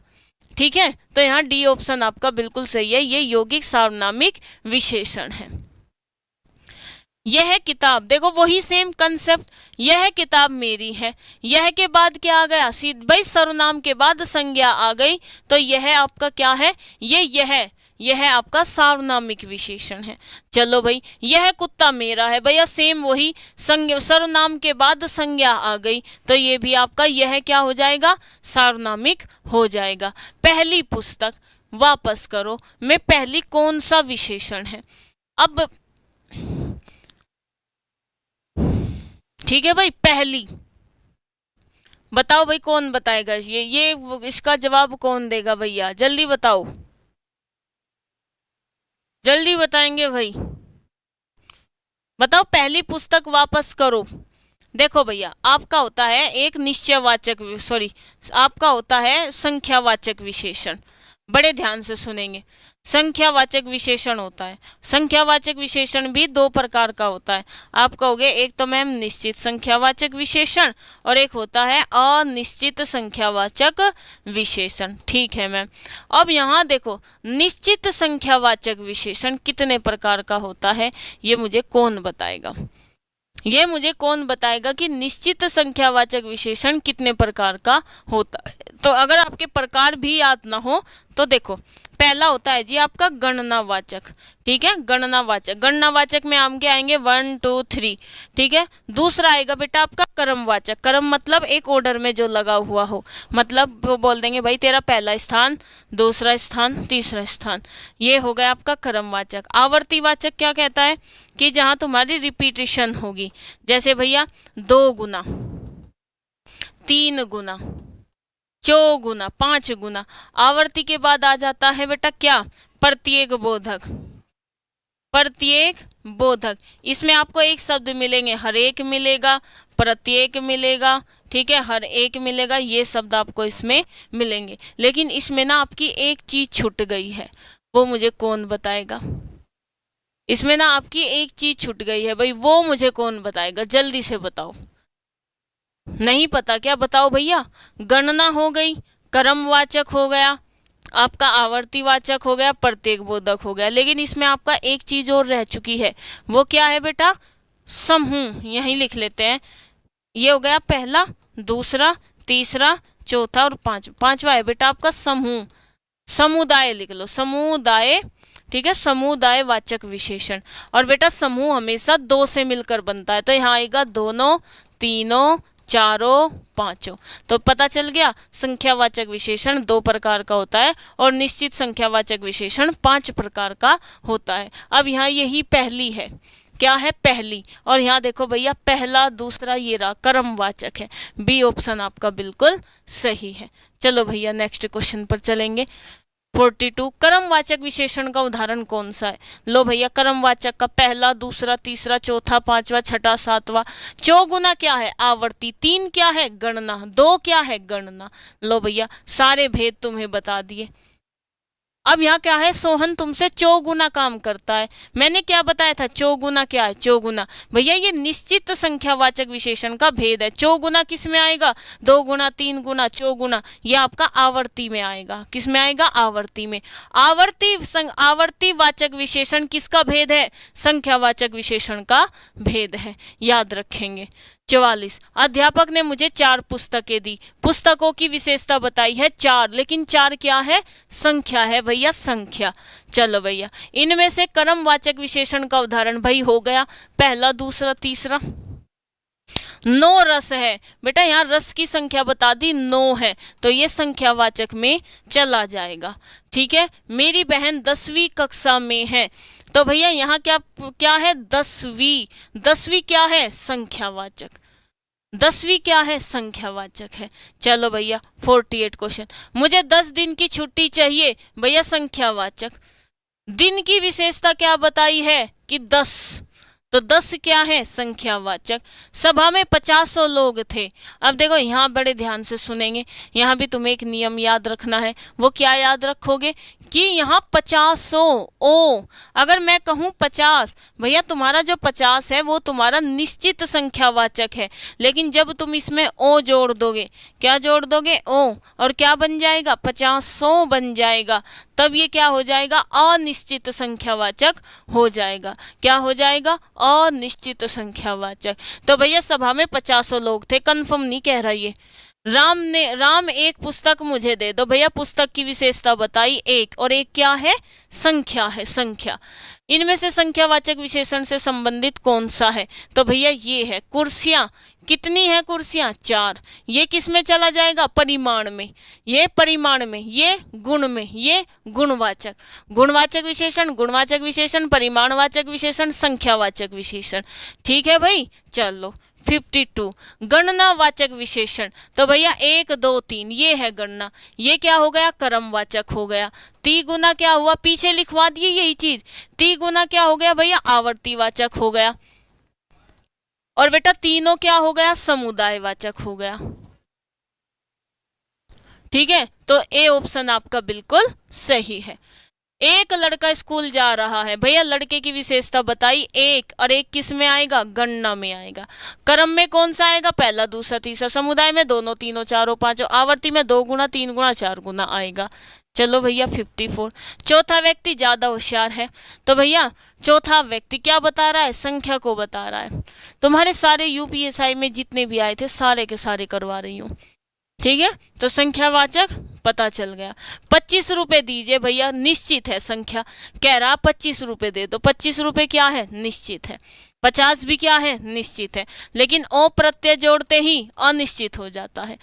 ठीक है, तो यहाँ डी ऑप्शन आपका बिल्कुल सही है, ये यौगिक सार्वनामिक विशेषण है। यह किताब, देखो वही सेम कंसेप्ट, यह किताब मेरी है। यह के बाद क्या आ गया? भाई सर्वनाम के बाद संज्ञा आ गई, तो यह आपका क्या है? यह आपका सार्वनामिक विशेषण है। चलो भाई, यह कुत्ता मेरा है। भैया सेम वही, सर्वनाम के बाद संज्ञा आ गई, तो ये भी आपका यह क्या हो जाएगा? सार्वनामिक हो जाएगा। पहली पुस्तक, वापस करो में पहली कौन सा विशेषण है? अब ठीक है भाई, पहली बताओ भाई, कौन बताएगा? ये इसका जवाब कौन देगा भैया? जल्दी बताओ, जल्दी बताएंगे भाई, बताओ। पहली पुस्तक वापस करो। देखो भैया, आपका होता है एक निश्चयवाचक, आपका होता है संख्यावाचक विशेषण। बड़े ध्यान से सुनेंगे। संख्यावाचक विशेषण होता है। संख्यावाचक विशेषण भी दो प्रकार का होता है। आप कहोगे एक तो मैम निश्चित संख्यावाचक विशेषण और एक होता है अनिश्चित संख्यावाचक विशेषण। ठीक है मैम। अब यहाँ देखो, निश्चित संख्यावाचक विशेषण कितने प्रकार का होता है, ये मुझे कौन बताएगा? ये मुझे कौन बताएगा कि निश्चित संख्यावाचक विशेषण कितने प्रकार का होता है? तो अगर आपके प्रकार भी याद ना हो तो देखो, पहला होता है जी आपका गणनावाचक। ठीक है, गणनावाचक। गणनावाचक में आगे आएंगे 1 2 3। ठीक है। दूसरा आएगा बेटा आपका क्रमवाचक। क्रम मतलब एक ऑर्डर में जो लगा हुआ हो, मतलब वो बोल देंगे भाई तेरा पहला स्थान, दूसरा स्थान, तीसरा स्थान। ये हो गया आपका क्रमवाचक। आवर्तीवाचक क्या कहता है कि जहां तुम्हारी रिपीटेशन होगी, जैसे भैया 2 गुना, 3 गुना, 4 गुना, 5 गुना। आवर्ती के बाद आ जाता है बेटा क्या? प्रत्येक बोधक। प्रत्येक बोधक, इसमें आपको एक शब्द मिलेंगे, हर एक मिलेगा, प्रत्येक मिलेगा। ठीक है, हर एक मिलेगा, ये शब्द आपको इसमें मिलेंगे। लेकिन इसमें ना आपकी एक चीज छूट गई है, वो मुझे कौन बताएगा? इसमें ना आपकी एक चीज छूट गई है भाई, वो मुझे कौन बताएगा? जल्दी से बताओ। नहीं पता क्या? बताओ भैया। गणना हो गई, क्रमवाचक हो गया, आपका आवर्तीवाचक हो गया, प्रत्येक बोधक हो गया, लेकिन इसमें आपका एक चीज और रह चुकी है। वो क्या है बेटा? समूह। यहीं लिख लेते हैं। ये हो गया पहला, दूसरा, तीसरा, चौथा और पांचवा है बेटा आपका समूह। समुदाय लिख लो, समुदाय। ठीक है, समुदाय वाचक विशेषण। और बेटा समूह हमेशा दो से मिलकर बनता है, तो यहाँ आएगा दोनों, तीनों, चारों, पांचों। तो पता चल गया संख्यावाचक विशेषण दो प्रकार का होता है और निश्चित संख्यावाचक विशेषण 5 प्रकार का होता है। अब यहाँ यही पहली है, क्या है? पहली। और यहाँ देखो भैया, पहला, दूसरा, ये रहा क्रमवाचक है। बी ऑप्शन आपका बिल्कुल सही है। चलो भैया नेक्स्ट क्वेश्चन पर चलेंगे। 42, क्रमवाचक विशेषण का उदाहरण कौन सा है? लो भैया, क्रमवाचक का पहला, दूसरा, तीसरा, चौथा, पांचवा, छठा, सातवां। चौगुना क्या है? आवर्ती। 3 क्या है? गणना। 2 क्या है? गणना। लो भैया, सारे भेद तुम्हें बता दिए। अब यहाँ क्या है? सोहन तुमसे चौगुना काम करता है। मैंने क्या बताया था? चौगुना क्या है? चौगुना भैया ये निश्चित संख्यावाचक विशेषण का भेद है। चौगुना किस में आएगा? 2 गुना, 3 गुना, चौगुना, ये आपका आवर्ती में आएगा। किस में आएगा? आवर्ती में। आवर्ती वाचक विशेषण किसका भेद है? संख्यावाचक विशेषण का भेद है, याद रखेंगे। 44, अध्यापक ने मुझे 4 पुस्तकें दी। पुस्तकों की विशेषता बताई है 4, लेकिन 4 क्या है? संख्या है भैया, संख्या। चलो भैया, इनमें से क्रमवाचक विशेषण का उदाहरण भाई हो गया पहला, दूसरा, तीसरा। 9 रस है बेटा, यहाँ रस की संख्या बता दी 9 है, तो ये संख्यावाचक में चला जाएगा। ठीक है, मेरी बहन 10वीं कक्षा में है, तो भैया यहाँ क्या क्या है? 10वीं। 10वीं क्या है? संख्यावाचक। 10वीं क्या है? संख्यावाचक है। चलो भैया 48 क्वेश्चन, मुझे 10 दिन की छुट्टी चाहिए। भैया संख्यावाचक। दिन की विशेषता क्या बताई है? कि 10, तो 10 क्या है? संख्यावाचक। सभा में 50 लोग थे। अब देखो यहाँ बड़े ध्यान से सुनेंगे, यहाँ भी तुम्हें एक नियम याद रखना है। वो क्या याद रखोगे? कि यहाँ 50 ओ, अगर मैं कहूँ 50, भैया तुम्हारा जो 50 है वो तुम्हारा निश्चित संख्यावाचक है, लेकिन जब तुम इसमें ओ जोड़ दोगे, क्या जोड़ दोगे? ओ, और क्या बन जाएगा? 50 बन जाएगा। तब ये क्या हो जाएगा? अनिश्चित संख्यावाचक हो जाएगा। क्या हो जाएगा? अनिश्चित संख्यावाचक। तो भैया सभा में 50 लोग थे, कंफर्म नहीं कह रहा ये। राम एक पुस्तक मुझे दे दो। भैया पुस्तक की विशेषता बताई 1, और 1 क्या है? संख्या है, संख्या। इनमें से संख्यावाचक विशेषण से संबंधित कौन सा है? तो भैया ये है कुर्सियां। कितनी है कुर्सियां? 4। ये किस में चला जाएगा? परिमाण में। ये परिमाण में, ये गुण में, ये गुणवाचक। गुणवाचक विशेषण, गुणवाचक विशेषण, परिमाणवाचक विशेषण, संख्यावाचक विशेषण। ठीक है भाई, चलो 52, गणनावाचक विशेषण। तो भैया 1 2 3 ये है गणना, ये क्या हो गया? क्रमवाचक हो गया। 3 गुना क्या हुआ? पीछे लिखवा दिए यही चीज। 3 गुना क्या हो गया भैया? आवर्तीवाचक हो गया। और बेटा तीनों क्या हो गया? समुदायवाचक हो गया। ठीक है, तो ए ऑप्शन आपका बिल्कुल सही है। एक लड़का स्कूल जा रहा है, भैया लड़के की विशेषता बताई एक, और एक किस में आएगा, गणना में आएगा। क्रम में कौन सा आएगा, पहला दूसरा तीसरा, समुदाय में दोनों तीनों चारों पांचों, आवर्ती में 2 गुना 3 गुना 4 गुना आएगा। चलो भैया 54। चौथा व्यक्ति ज्यादा होशियार है, तो भैया चौथा व्यक्ति क्या बता रहा है, संख्या को बता रहा है। तुम्हारे सारे यूपीएसआई में जितने भी आए थे सारे के सारे करवा रही हूँ, ठीक है, तो संख्यावाचक पता चल गया। 25 रुपए दीजिए भैया, निश्चित है संख्या, कह रहा 25 रुपए दे दो, 25 रुपए क्या है, निश्चित है। 50 भी क्या है, निश्चित है, लेकिन ओ प्रत्यय जोड़ते ही अनिश्चित हो जाता है।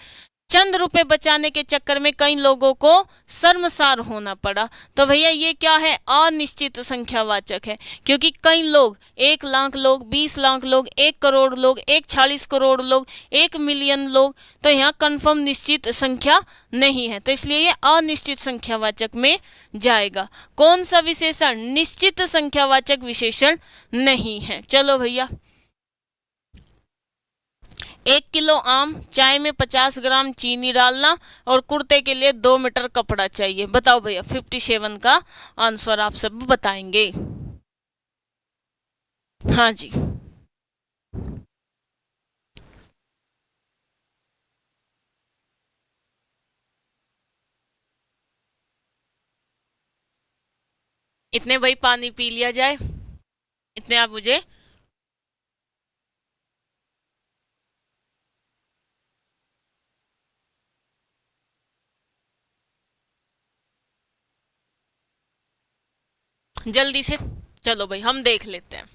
चंद रुपए बचाने के चक्कर में कई लोगों को शर्मसार होना पड़ा, तो भैया ये क्या है, अनिश्चित संख्यावाचक है, क्योंकि कई लोग, 1 लाख लोग, 20 लाख लोग, 1 करोड़ लोग, 140 करोड़ लोग, 1 मिलियन लोग, तो यहाँ कंफर्म निश्चित संख्या नहीं है, तो इसलिए ये अनिश्चित संख्यावाचक में जाएगा। कौन सा विशेषण, निश्चित संख्यावाचक विशेषण नहीं है। चलो भैया, 1 किलो आम, चाय में 50 ग्राम चीनी डालना, और कुर्ते के लिए 2 मीटर कपड़ा चाहिए। बताओ भैया 57 का आंसर आप सब बताएंगे। हाँ जी, इतने भाई पानी पी लिया जाए, इतने आप मुझे जल्दी से। चलो भाई हम देख लेते हैं।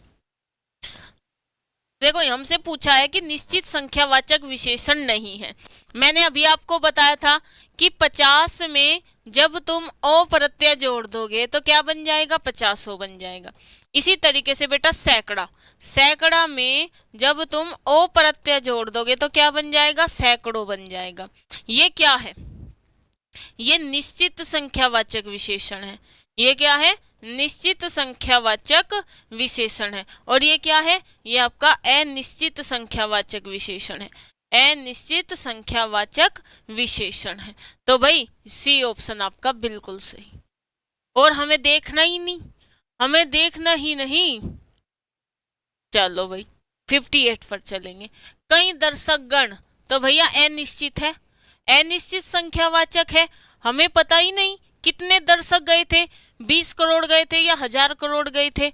देखो हमसे पूछा है कि निश्चित संख्यावाचक विशेषण नहीं है। मैंने अभी आपको बताया था कि 50 में जब तुम ओ प्रत्यय जोड़ दोगे तो क्या बन जाएगा, 50 बन जाएगा। इसी तरीके से बेटा सैकड़ा, सैकड़ा में जब तुम ओ प्रत्यय जोड़ दोगे तो क्या बन जाएगा, सैकड़ों बन जाएगा। ये क्या है, ये निश्चित संख्यावाचक विशेषण है। ये क्या है, निश्चित संख्यावाचक विशेषण है। और ये क्या है, ये आपका अनिश्चित संख्यावाचक विशेषण है, अनिश्चित संख्यावाचक विशेषण है। तो भाई सी ऑप्शन आपका बिल्कुल सही। और हमें देखना ही नहीं, हमें देखना ही नहीं। चलो भाई 58 पर चलेंगे। कई दर्शक गण, तो भैया अनिश्चित है, अनिश्चित संख्यावाचक है। हमें पता ही नहीं कितने दर्शक गए थे, 20 करोड़ गए थे या 1000 करोड़ गए थे।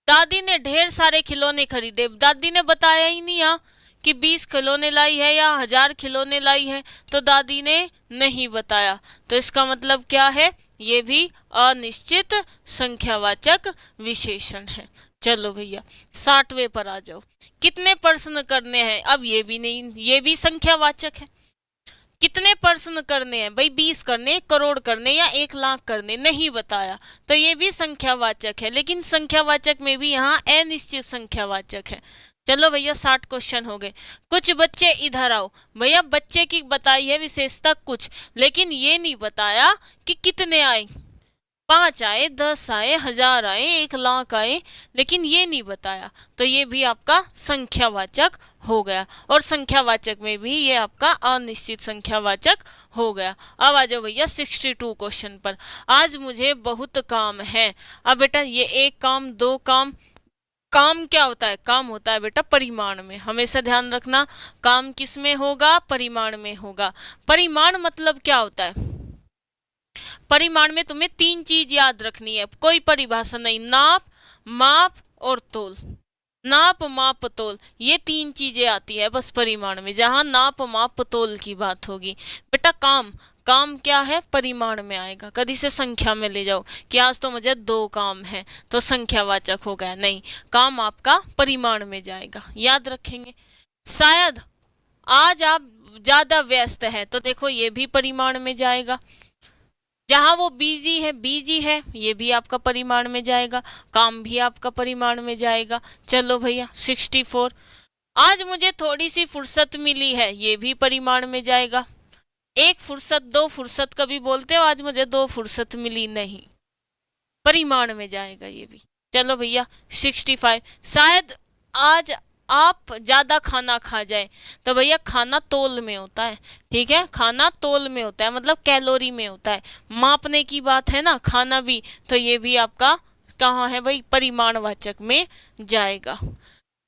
दादी ने ढेर सारे खिलौने खरीदे, दादी ने बताया ही नहीं यहाँ कि 20 खिलौने लाई है या 1000 खिलौने लाई है, तो दादी ने नहीं बताया। तो इसका मतलब क्या है, ये भी अनिश्चित संख्यावाचक विशेषण है। चलो भैया 60वें पर आ जाओ। कितने प्रश्न करने हैं, अब ये भी नहीं, ये भी संख्यावाचक है। कितने प्रश्न करने हैं भाई, 20 करने, 1 करोड़ करने या 1 लाख करने, नहीं बताया, तो ये भी संख्यावाचक है। लेकिन संख्यावाचक में भी यहाँ अनिश्चित संख्यावाचक है। चलो भैया 60 क्वेश्चन हो गए। कुछ बच्चे इधर आओ। भैया बच्चे की बताई है विशेषता कुछ, लेकिन ये नहीं बताया कि कितने आए, 5 आए, 10 आए, 1000 आए, 1 लाख आए, लेकिन ये नहीं बताया, तो ये भी आपका संख्यावाचक हो गया। और संख्यावाचक में भी ये आपका अनिश्चित संख्यावाचक हो गया। अब आ जाओ भैया 62 क्वेश्चन पर। आज मुझे बहुत काम है। अब बेटा ये 1 काम 2 काम, काम क्या होता है, काम होता है बेटा परिमाण में, हमेशा ध्यान रखना। काम किस में होगा, परिमाण में होगा। परिमाण मतलब क्या होता है, परिमाण में तुम्हें 3 चीज याद रखनी है, कोई परिभाषा नहीं, नाप, माप और तोल। नाप, माप, तोल, ये 3 चीजें आती है बस परिमाण में, जहां नाप, माप, तोल की बात होगी। बेटा काम, काम क्या है, परिमाण में आएगा। कभी से संख्या में ले जाओ कि आज तो मुझे 2 काम है, तो संख्यावाचक हो गया, नहीं, काम आपका परिमाण में जाएगा, याद रखेंगे। शायद आज आप ज्यादा व्यस्त है, तो देखो ये भी परिमाण में जाएगा। जहां वो बिजी है, बिजी है, ये भी आपका परिमाण में जाएगा, काम भी आपका परिमाण में जाएगा। चलो भैया 64। आज मुझे थोड़ी सी फुर्सत मिली है, ये भी परिमाण में जाएगा। 1 फुर्सत 2 फुर्सत कभी बोलते हो, आज मुझे 2 फुर्सत मिली, नहीं, परिमाण में जाएगा ये भी। चलो भैया 65। शायद आज आप ज्यादा खाना खा जाए तो भैया खाना तोल में होता है, ठीक है, खाना तोल में होता है मतलब कैलोरी में होता है, मापने की बात है ना खाना भी, तो ये भी आपका कहाँ है भाई, परिमाणवाचक में जाएगा।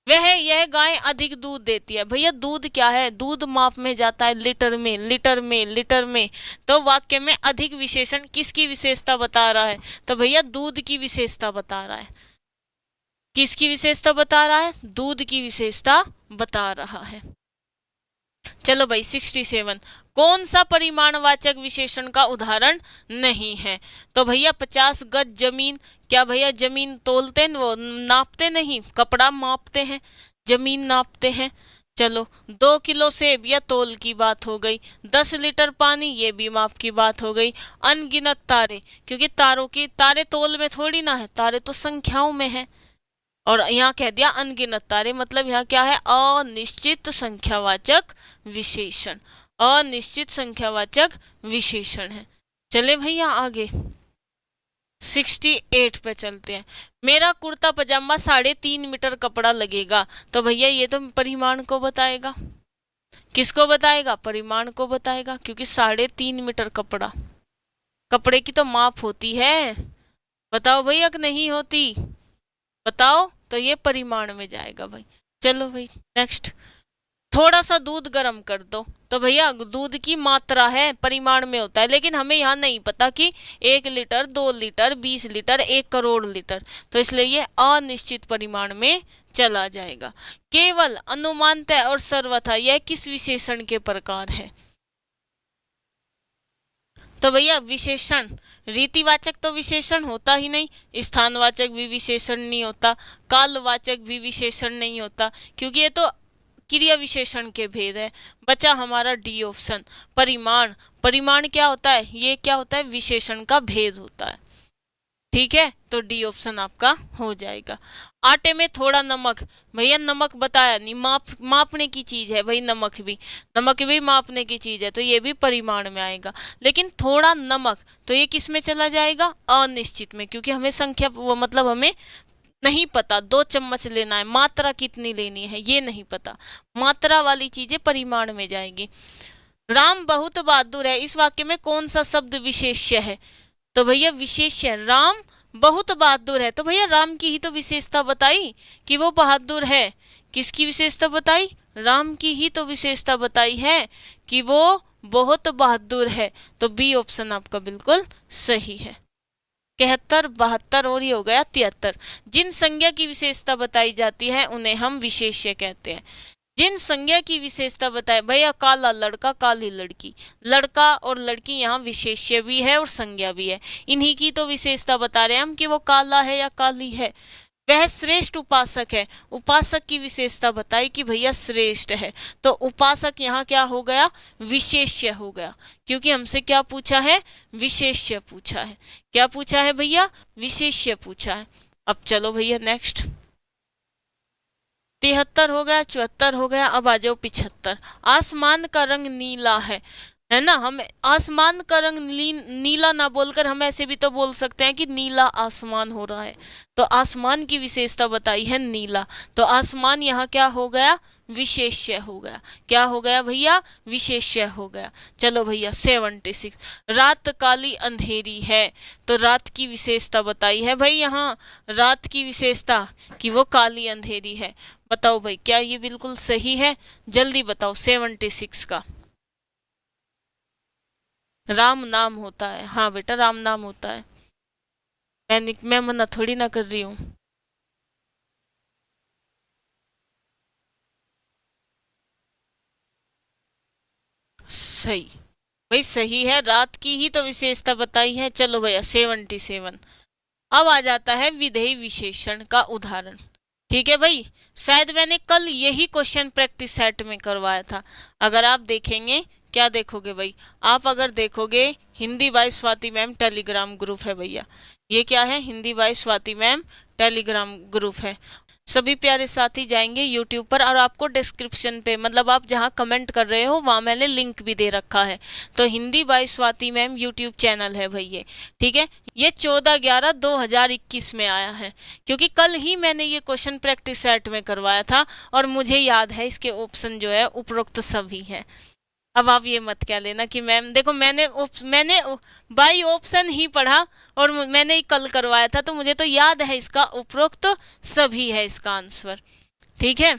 वह यह गाय अधिक दूध देती है, भैया दूध क्या है, दूध माप में जाता है लीटर में, लीटर में, लीटर में, तो वाक्य में अधिक विशेषण किसकी विशेषता बता रहा है, तो भैया दूध की विशेषता बता रहा है। किसकी विशेषता बता रहा है, दूध की विशेषता बता रहा है। चलो भाई 67, कौन सा परिमाणवाचक विशेषण का उदाहरण नहीं है, तो भैया 50 गज जमीन, क्या भैया जमीन तोलते हैं, वो नापते नहीं, कपड़ा मापते हैं, जमीन नापते हैं। चलो 2 किलो सेब, या तोल की बात हो गई, 10 लीटर पानी, ये भी माप की बात हो गई। अनगिनत तारे, क्योंकि तारे तोल में थोड़ी ना है, तारे तो संख्याओं में है, और यहाँ कह दिया अनगिनत तारे, मतलब यहाँ क्या है, अनिश्चित संख्यावाचक विशेषण, अनिश्चित संख्यावाचक विशेषण है। चले भैया आगे 68 पे चलते हैं। मेरा कुर्ता पजामा 3.5 मीटर कपड़ा लगेगा, तो भैया ये तो परिमाण को बताएगा, किसको बताएगा, परिमाण को बताएगा, क्योंकि 3.5 मीटर कपड़ा, कपड़े की तो माप होती है, बताओ भैया कि नहीं होती, बताओ, तो ये परिमाण में जाएगा भाई। चलो भाई नेक्स्ट, थोड़ा सा दूध गर्म कर दो, तो भैया दूध की मात्रा है, परिमाण में होता है, लेकिन हमें यहाँ नहीं पता कि 1 litre, 2 litre, 20 litre, 1 crore litre, तो इसलिए ये अनिश्चित परिमाण में चला जाएगा। केवल, अनुमानतः और सर्वथा, यह किस विशेषण के प्रकार है, तो भैया विशेषण, रीतिवाचक तो विशेषण होता ही नहीं, स्थानवाचक भी विशेषण नहीं होता, कालवाचक भी विशेषण नहीं होता, क्योंकि ये तो क्रिया विशेषण के भेद है। बचा हमारा डी ऑप्शन, परिमाण। परिमाण क्या होता है, ये क्या होता है, विशेषण का भेद होता है, ठीक है, तो डी ऑप्शन आपका हो जाएगा। आटे में थोड़ा नमक, भैया नमक बताया नहीं, मापने की चीज है भाई, नमक भी मापने की चीज है, तो ये भी परिमाण में आएगा। लेकिन थोड़ा नमक, तो ये किस में चला जाएगा, अनिश्चित में, क्योंकि हमें संख्या, वो मतलब हमें नहीं पता 2 चम्मच लेना है, मात्रा कितनी लेनी है ये नहीं पता, मात्रा वाली चीजें परिमाण में जाएगी। राम बहुत बहादुर है, इस वाक्य में कौन सा शब्द विशेष्य है, तो भैया विशेष्य, राम बहुत बहादुर है, तो भैया राम की ही तो विशेषता बताई कि वो बहादुर है, किसकी विशेषता बताई, राम की ही तो विशेषता बताई है कि वो बहुत बहादुर है, तो बी ऑप्शन आपका बिल्कुल सही है। 71, 72 और ये हो गया 73। जिन संज्ञा की विशेषता बताई जाती है उन्हें हम विशेष्य कहते हैं। जिन संज्ञा की विशेषता बताए, भैया काला लड़का, काली लड़की, लड़का और लड़की यहाँ विशेष्य भी है और संज्ञा भी है, इन्हीं की तो विशेषता बता रहे हैं हम कि वो काला है या काली है। वह श्रेष्ठ उपासक है, उपासक की विशेषता बताई कि भैया श्रेष्ठ है, तो उपासक यहाँ क्या हो गया, विशेष्य हो गया, क्योंकि हमसे क्या पूछा है, विशेष्य पूछा है, क्या पूछा है भैया, विशेष्य पूछा है। अब चलो भैया नेक्स्ट, 73 हो गया, 74 हो गया, अब आ जाओ 75। आसमान का रंग नीला है ना, हम आसमान का रंग नीला ना बोलकर हम ऐसे भी तो बोल सकते हैं कि नीला आसमान हो रहा है, तो आसमान की विशेषता बताई है नीला, तो आसमान यहाँ क्या हो गया, विशेष्य हो गया, क्या हो गया भैया, विशेष्य हो गया। चलो भैया 76, रात काली अंधेरी है, तो रात की विशेषता बताई है भाई यहाँ, रात की विशेषता कि वो काली अंधेरी है, बताओ भाई क्या ये बिल्कुल सही है, जल्दी बताओ। 76 का राम नाम होता है, हाँ बेटा राम नाम होता है, मैं मना थोड़ी ना कर रही हूँ। सही भाई, सही है, रात की ही तो विशेषता बताई है। चलो भैया 77, अब आ जाता है विधेय विशेषण का उदाहरण, ठीक है भाई, शायद मैंने कल यही क्वेश्चन प्रैक्टिस सेट में करवाया था, अगर आप देखेंगे, क्या देखोगे भाई, आप अगर देखोगे Hindi by Swati ma'am Telegram group है भैया, ये क्या है, Hindi by Swati ma'am Telegram group है। सभी प्यारे साथी जाएंगे यूट्यूब पर और आपको डिस्क्रिप्शन पे, मतलब आप जहाँ कमेंट कर रहे हो वहाँ मैंने लिंक भी दे रखा है। तो Hindi by Swati ma'am YouTube channel है भाई ये, ठीक है। ये 14/11/2021 में आया है, क्योंकि कल ही मैंने ये क्वेश्चन प्रैक्टिस सेट में करवाया था और मुझे याद है इसके ऑप्शन जो है उपरोक्त सभी है। अब आप ये मत क्या लेना कि मैम देखो मैंने बाई ऑप्शन ही पढ़ा और मैंने ही कल करवाया था, तो मुझे तो याद है इसका उपरोक्त सभी है इसका आंसर, ठीक है।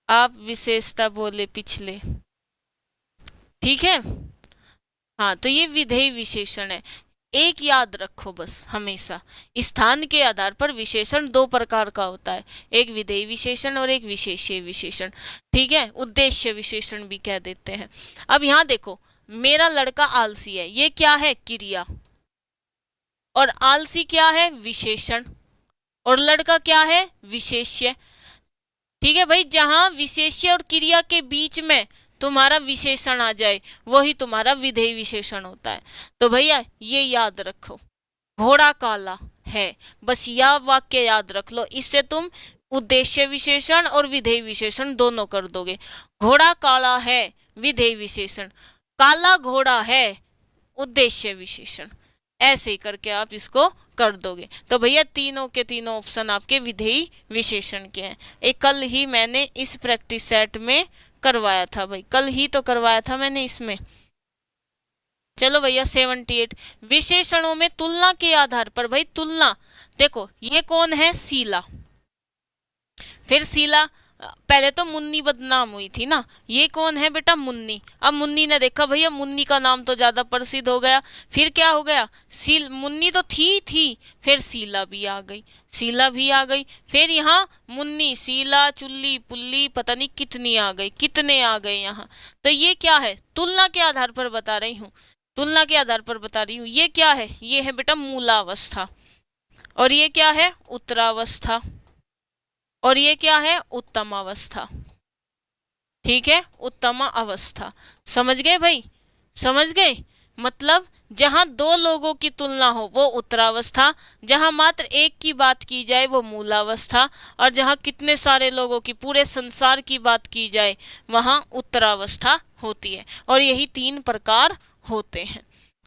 आप विशेषता बोले पिछले, ठीक है। हाँ, तो ये विधेय विशेषण है। एक याद रखो बस हमेशा, स्थान के आधार पर विशेषण दो प्रकार का होता है, एक विधेय विशेषण और एक विशेष्य विशेषण, ठीक है। उद्देश्य विशेषण भी कह देते हैं। अब यहाँ देखो, मेरा लड़का आलसी है, ये क्या है? क्रिया। और आलसी क्या है? विशेषण। और लड़का क्या है? विशेष्य, ठीक है भाई। जहां विशेष्य और क्रिया के बीच में तुम्हारा विशेषण आ जाए वही तुम्हारा विधेय विशेषण होता है। तो भैया ये याद रखो, घोड़ा काला है, बस यह वाक्य याद रख लो, इससे तुम उद्देश्य विशेषण और विधेय विशेषण दोनों कर दोगे। घोड़ा काला है, विधेय विशेषण, काला घोड़ा है, उद्देश्य विशेषण, ऐसे ही करके आप इसको कर दोगे। तो भैया तीनों के तीनों ऑप्शन आपके विधेय विशेषण के हैं। एक कल ही मैंने इस प्रैक्टिस सेट में करवाया था भाई, कल ही तो करवाया था मैंने इसमें। चलो भैया 78, विशेषणों में तुलना के आधार पर, भाई तुलना देखो, ये कौन है? शीला। फिर शीला, पहले तो मुन्नी बदनाम हुई थी ना, ये कौन है बेटा? मुन्नी। अब मुन्नी ने देखा भैया मुन्नी का नाम तो ज्यादा प्रसिद्ध हो गया, फिर क्या हो गया? मुन्नी तो थी, फिर शीला भी आ गई, शीला भी आ गई, फिर यहाँ मुन्नी, शीला, चुल्ली, पुल्ली, पता नहीं कितनी आ गई, कितने आ गए यहाँ। तो ये क्या है? तुलना के आधार पर बता रही हूँ, तुलना के आधार पर बता रही हूँ। ये क्या है? ये है बेटा मूलावस्था। और ये क्या है? उत्तरावस्था। और ये क्या है? उत्तम अवस्था, ठीक है, उत्तम अवस्था। समझ गए भाई? समझ गए? मतलब जहां दो लोगों की तुलना हो वो उत्तरावस्था, जहां मात्र एक की बात की जाए वो मूलावस्था, और जहां कितने सारे लोगों की, पूरे संसार की बात की जाए वहां उत्तरावस्था होती है। और यही 3 प्रकार होते हैं।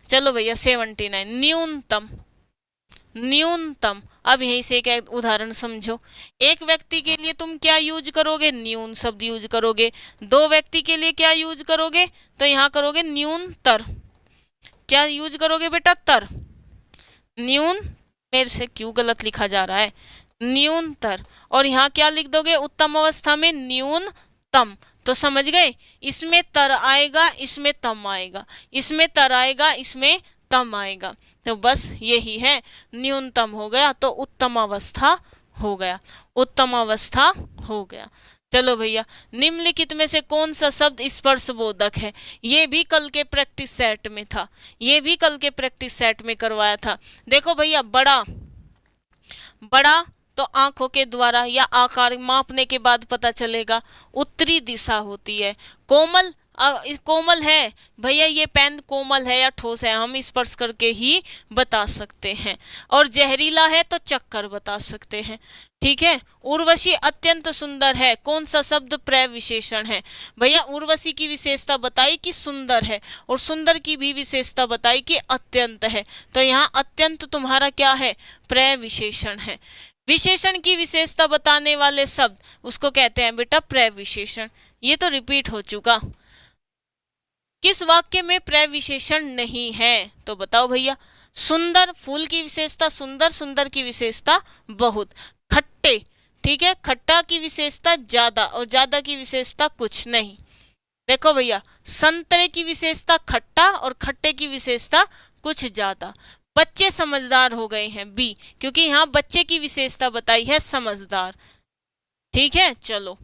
चलो भैया 79, न्यूनतम। न्यूनतम, अब यहीं से एक उदाहरण समझो। एक व्यक्ति के लिए तुम क्या यूज करोगे? न्यून शब्द यूज करोगे। 2 व्यक्ति के लिए क्या यूज करोगे? तो यहाँ करोगे न्यूनतर। क्या यूज करोगे बेटा? तर। न्यून, मेरे से क्यों गलत लिखा जा रहा है? न्यूनतर। और यहाँ क्या लिख दोगे? उत्तम अवस्था में न्यूनतम। तो समझ गए, इसमें तर आएगा, इसमें तम आएगा, इसमें तर आएगा, इसमें तम आएगा। तो बस यही है, न्यूनतम हो गया तो उत्तम अवस्था हो गया, उत्तम अवस्था हो गया। चलो भैया, निम्नलिखित में से कौन सा शब्द स्पर्शबोधक है? ये भी कल के प्रैक्टिस सेट में था, ये भी कल के प्रैक्टिस सेट में करवाया था। देखो भैया, बड़ा, बड़ा तो आंखों के द्वारा या आकार मापने के बाद पता चलेगा, उत्तरी दिशा होती है। कोमल, कोमल है भैया, ये पेन कोमल है या ठोस है हम स्पर्श करके ही बता सकते हैं। और जहरीला है तो चक्कर बता सकते हैं, ठीक है। उर्वशी अत्यंत सुंदर है, कौन सा शब्द प्रय विशेषण है? भैया उर्वशी की विशेषता बताई कि सुंदर है, और सुंदर की भी विशेषता बताई कि अत्यंत है। तो यहाँ अत्यंत तुम्हारा क्या है? प्रय विशेषण है। विशेषण की विशेषता बताने वाले शब्द उसको कहते हैं बेटा प्रय विशेषण। ये तो रिपीट हो चुका। किस वाक्य में प्रय विशेषण नहीं है? तो बताओ भैया। सुंदर, फूल की विशेषता सुंदर, सुंदर की विशेषता बहुत। खट्टे, ठीक है, खट्टा की विशेषता ज्यादा और ज्यादा की विशेषता कुछ नहीं। देखो भैया, संतरे की विशेषता खट्टा और खट्टे की विशेषता कुछ ज्यादा। बच्चे समझदार हो गए हैं, बी, क्योंकि यहाँ बच्चे की विशेषता बताई है समझदार, ठीक है। चलो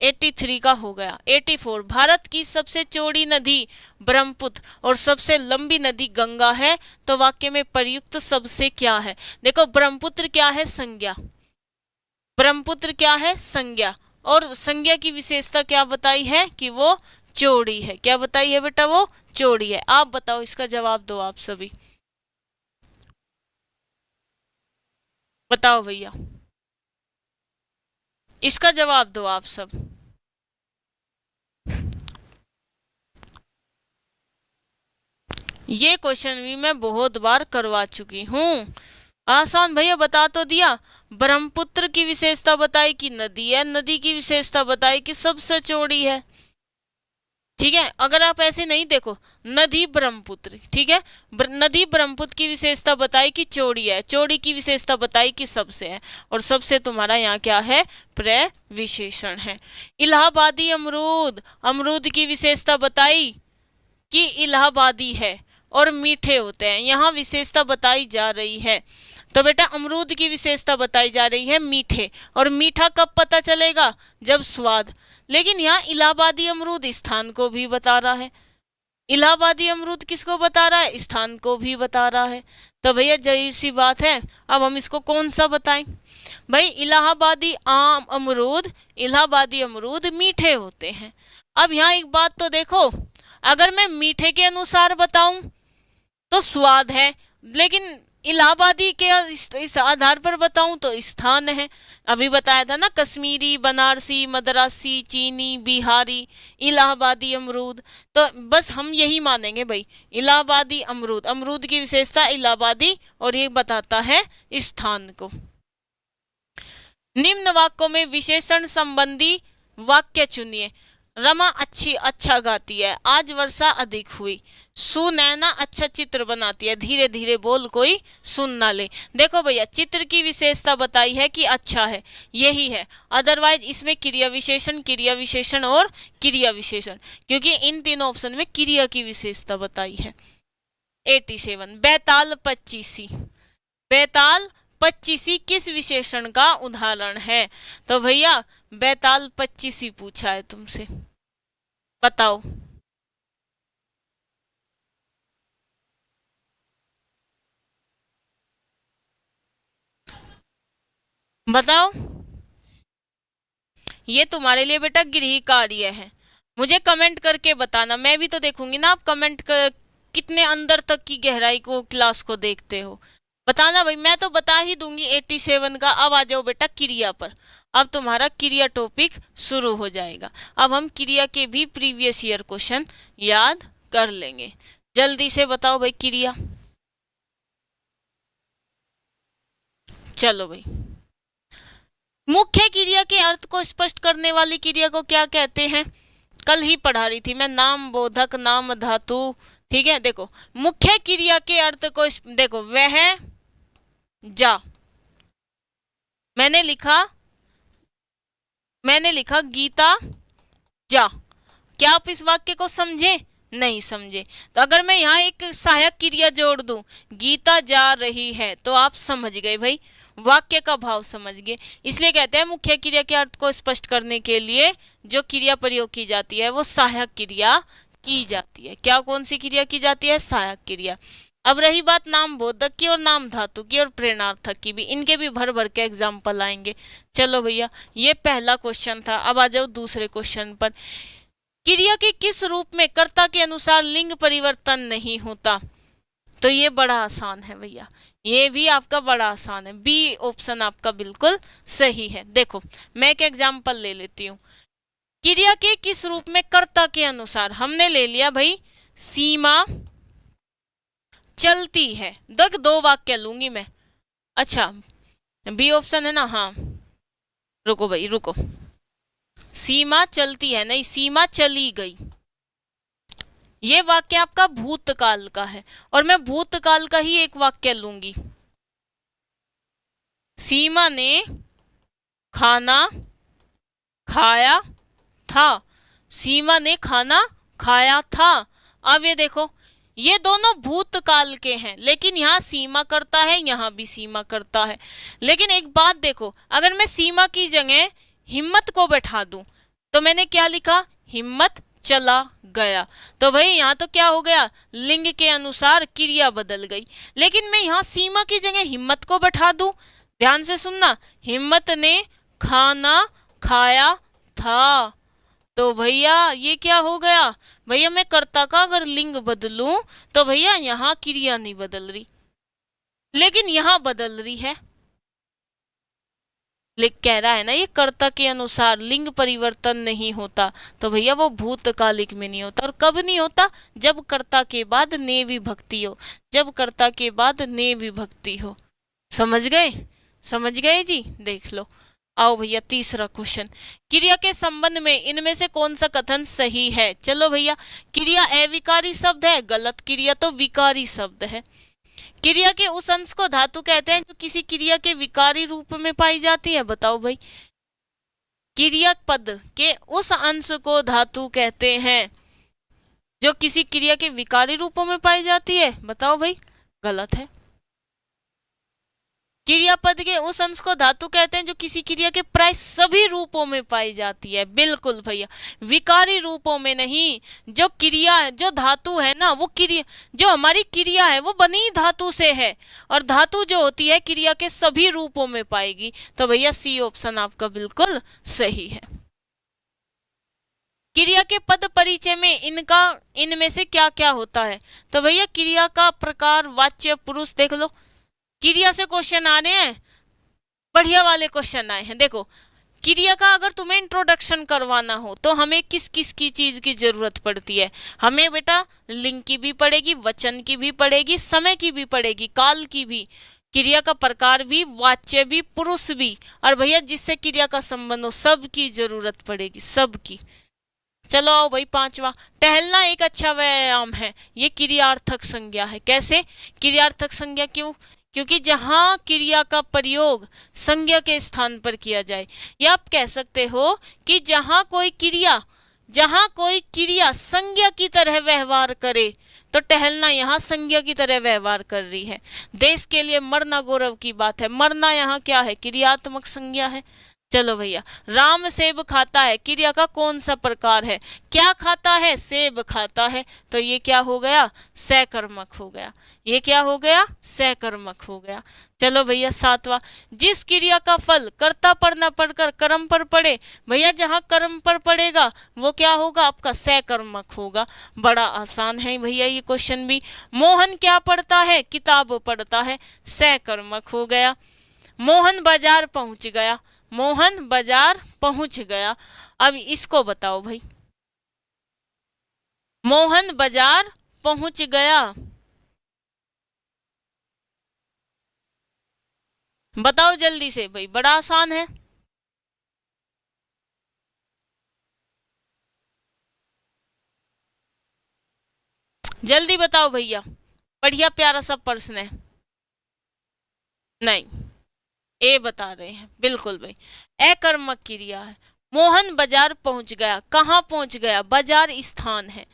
83 का हो गया। 84, भारत की सबसे चौड़ी नदी ब्रह्मपुत्र और सबसे लंबी नदी गंगा है, तो वाक्य में प्रयुक्त सबसे क्या है? देखो ब्रह्मपुत्र क्या है? संज्ञा। ब्रह्मपुत्र क्या है? संज्ञा। और संज्ञा की विशेषता क्या बताई है? कि वो चौड़ी है। क्या बताई है बेटा? वो चौड़ी है। आप बताओ, इसका जवाब दो आप सभी। बताओ भैया, इसका जवाब दो आप सब। ये क्वेश्चन भी मैं बहुत बार करवा चुकी हूँ। आसान भैया, बता तो दिया। ब्रह्मपुत्र की विशेषता बताई कि नदी है, नदी की विशेषता बताई कि सबसे चौड़ी है। ठीक है, अगर आप ऐसे नहीं देखो, नदी ब्रह्मपुत्र, ठीक है, नदी ब्रह्मपुत्र की विशेषता बताई कि चौड़ी है, चौड़ी की विशेषता बताई कि सबसे है, और सबसे तुम्हारा यहाँ क्या है, प्रविशेषण है। इलाहाबादी अमरूद, अमरूद की विशेषता बताई कि इलाहाबादी है और मीठे होते हैं, यहाँ विशेषता बताई जा रही है। तो बेटा अमरूद की विशेषता बताई जा रही है मीठे, और मीठा कब पता चलेगा, जब स्वाद। लेकिन यहाँ इलाहाबादी अमरूद स्थान को भी बता रहा है, इलाहाबादी अमरूद किसको बता रहा है, स्थान को भी बता रहा है। तो भैया जाहिर सी बात है, अब हम इसको कौन सा बताएं भाई, इलाहाबादी आम अमरूद, इलाहाबादी अमरूद मीठे होते हैं। अब यहाँ एक बात तो देखो, अगर मैं मीठे के अनुसार बताऊं तो स्वाद है, लेकिन इलाहाबादी के इस आधार पर बताऊं तो स्थान है। अभी बताया था ना, कश्मीरी, बनारसी, मद्रासी, चीनी, बिहारी, इलाहाबादी अमरूद। तो बस हम यही मानेंगे भाई, इलाहाबादी अमरूद, अमरूद की विशेषता इलाहाबादी, और ये बताता है स्थान को। निम्न वाक्यों में विशेषण संबंधी वाक्य चुनिए। रमा अच्छा गाती है, आज वर्षा अधिक हुई। सुनैना अच्छा चित्र बनाती है, धीरे धीरे बोल कोई सुन ना ले। देखो भैया, चित्र की विशेषता बताई है कि अच्छा है, यही है। अदरवाइज इसमें क्रिया विशेषण और क्रिया विशेषण, क्योंकि इन तीनों ऑप्शन में क्रिया की विशेषता बताई है। 87 बैताल पच्चीसी, बैताल पच्चीसी किस विशेषण का उदाहरण है। तो भैया बैताल पच्चीसी पूछा है तुमसे, बताओ। बताओ, ये तुम्हारे लिए बेटा गृह कार्य है, मुझे कमेंट करके बताना, मैं भी तो देखूंगी ना आप कमेंट कितने अंदर तक की गहराई को क्लास को देखते हो, बताना भाई। मैं तो बता ही दूंगी 87 का। अब आ जाओ बेटा क्रिया पर, अब तुम्हारा क्रिया टॉपिक शुरू हो जाएगा। अब हम क्रिया के भी प्रीवियस ईयर क्वेश्चन याद कर लेंगे। जल्दी से बताओ भाई क्रिया। चलो भाई, मुख्य क्रिया के अर्थ को स्पष्ट करने वाली क्रिया को क्या कहते हैं, कल ही पढ़ा रही थी मैं, नाम बोधक, नाम धातु। ठीक है, देखो मुख्य क्रिया के अर्थ को देखो, वह जा, मैंने लिखा गीता जा। क्या आप इस वाक्य को समझे, नहीं समझे। तो अगर मैं यहाँ एक सहायक क्रिया जोड़ दूं, गीता जा रही है, तो आप समझ गए भाई, वाक्य का भाव समझ गए। इसलिए कहते हैं मुख्य क्रिया के अर्थ को स्पष्ट करने के लिए जो क्रिया प्रयोग की जाती है वो सहायक क्रिया की जाती है। क्या, कौन सी क्रिया की जाती है, सहायक क्रिया। अब रही बात नाम बोधक की और नाम धातु की और प्रेरणार्थक की भी, इनके भी भर भर के एग्जाम्पल आएंगे। चलो भैया, ये पहला क्वेश्चन था। अब आ जाओ दूसरे क्वेश्चन पर। क्रिया के किस रूप में कर्ता के अनुसार लिंग परिवर्तन नहीं होता। तो ये बड़ा आसान है भैया, ये भी आपका बड़ा आसान है, बी ऑप्शन आपका बिल्कुल सही है। देखो मैं एक एग्जाम्पल ले लेती हूँ। क्रिया के किस रूप में कर्ता के अनुसार, हमने ले लिया भाई सीमा चलती है। देख, दो वाक्य लूंगी मैं। अच्छा, बी ऑप्शन है ना, हाँ रुको भाई रुको, सीमा चलती है नहीं, सीमा चली गई। ये वाक्य आपका भूतकाल का है, और मैं भूतकाल का ही एक वाक्य लूंगी। सीमा ने खाना खाया था, सीमा ने खाना खाया था। अब ये देखो, ये दोनों भूतकाल के हैं, लेकिन यहाँ सीमा करता है, यहाँ भी सीमा करता है। लेकिन एक बात देखो, अगर मैं सीमा की जगह हिम्मत को बैठा दूं, तो मैंने क्या लिखा, हिम्मत चला गया। तो भाई यहाँ तो क्या हो गया, लिंग के अनुसार क्रिया बदल गई। लेकिन मैं यहाँ सीमा की जगह हिम्मत को बैठा दूं, ध्यान से सुनना, हिम्मत ने खाना खाया था, तो भैया ये क्या हो गया, भैया मैं कर्ता का अगर लिंग बदलूं तो भैया यहाँ क्रिया नहीं बदल रही, लेकिन यहाँ बदल रही है। कह रहा है ना ये कर्ता के अनुसार लिंग परिवर्तन नहीं होता, तो भैया वो भूतकालिक में नहीं होता। और कब नहीं होता? जब कर्ता के बाद ने विभक्ति हो, जब कर्ता के बाद ने विभक्ति हो। समझ गए? समझ गए जी? देख लो। आओ भैया तीसरा क्वेश्चन, क्रिया के संबंध में इनमें से कौन सा कथन सही है? चलो भैया, क्रिया अविकारी शब्द है, गलत। क्रिया तो विकारी शब्द है। क्रिया के उस अंश को धातु कहते हैं जो किसी क्रिया के विकारी रूप में पाई जाती है। बताओ भाई, क्रिया पद के उस अंश को धातु कहते हैं जो किसी क्रिया के विकारी रूपों में पाई जाती है। बताओ भाई, गलत है। क्रियापद के उस अंश को धातु कहते हैं जो किसी क्रिया के प्राय सभी रूपों में पाई जाती है। बिल्कुल भैया, विकारी रूपों में नहीं। जो क्रिया, जो धातु है ना, वो क्रिया, जो हमारी क्रिया है वो बनी धातु से है, और धातु जो होती है क्रिया के सभी रूपों में पाएगी। तो भैया सी ऑप्शन आपका बिल्कुल सही है। क्रिया के पद परिचय में इनमें से क्या क्या होता है? तो भैया क्रिया का प्रकार, वाच्य, पुरुष। देख लो, क्रिया से क्वेश्चन आ रहे हैं, बढ़िया वाले क्वेश्चन आए हैं। देखो, क्रिया का अगर तुम्हें इंट्रोडक्शन करवाना हो तो हमें किस किस की चीज की जरूरत पड़ती है? हमें बेटा लिंग की भी पड़ेगी, वचन की भी पड़ेगी, समय की भी पड़ेगी, काल की भी, क्रिया का प्रकार भी, वाच्य भी, पुरुष भी, और भैया जिससे क्रिया का संबंध हो सब की जरूरत पड़ेगी, सबकी। चलो आओ भाई पांचवा, टहलना एक अच्छा व्यायाम है। ये क्रियार्थक संज्ञा है। कैसे क्रियार्थक संज्ञा? क्यों? क्योंकि जहां क्रिया का प्रयोग संज्ञा के स्थान पर किया जाए, या आप कह सकते हो कि जहां कोई क्रिया संज्ञा की तरह व्यवहार करे, तो टहलना यहाँ संज्ञा की तरह व्यवहार कर रही है। देश के लिए मरना गौरव की बात है, मरना यहाँ क्या है? क्रियात्मक संज्ञा है। चलो भैया, राम सेब खाता है, क्रिया का कौन सा प्रकार है? क्या खाता है? सेब खाता है। तो ये क्या हो गया? सकर्मक हो गया। ये क्या हो गया? सकर्मक हो गया। चलो भैया सातवां, जिस क्रिया का फल कर्ता पर न पढ़कर कर्म पर पड़े, भैया जहां कर्म पर पड़ेगा वो क्या होगा? आपका सकर्मक होगा। बड़ा आसान है भैया ये क्वेश्चन भी। मोहन क्या पढ़ता है? किताब पढ़ता है, सकर्मक हो गया। मोहन बाजार पहुंच गया, मोहन बाजार पहुंच गया। अब इसको बताओ भाई, मोहन बाजार पहुंच गया, बताओ जल्दी से भाई, बड़ा आसान है। जल्दी बताओ भैया, बढ़िया प्यारा सा प्रश्न है। नहीं, ए बता रहे हैं, बिल्कुल भाई, अकर्मक क्रिया है। मोहन बाजार पहुंच गया, कहाँ पहुंच गया? बाजार स्थान है।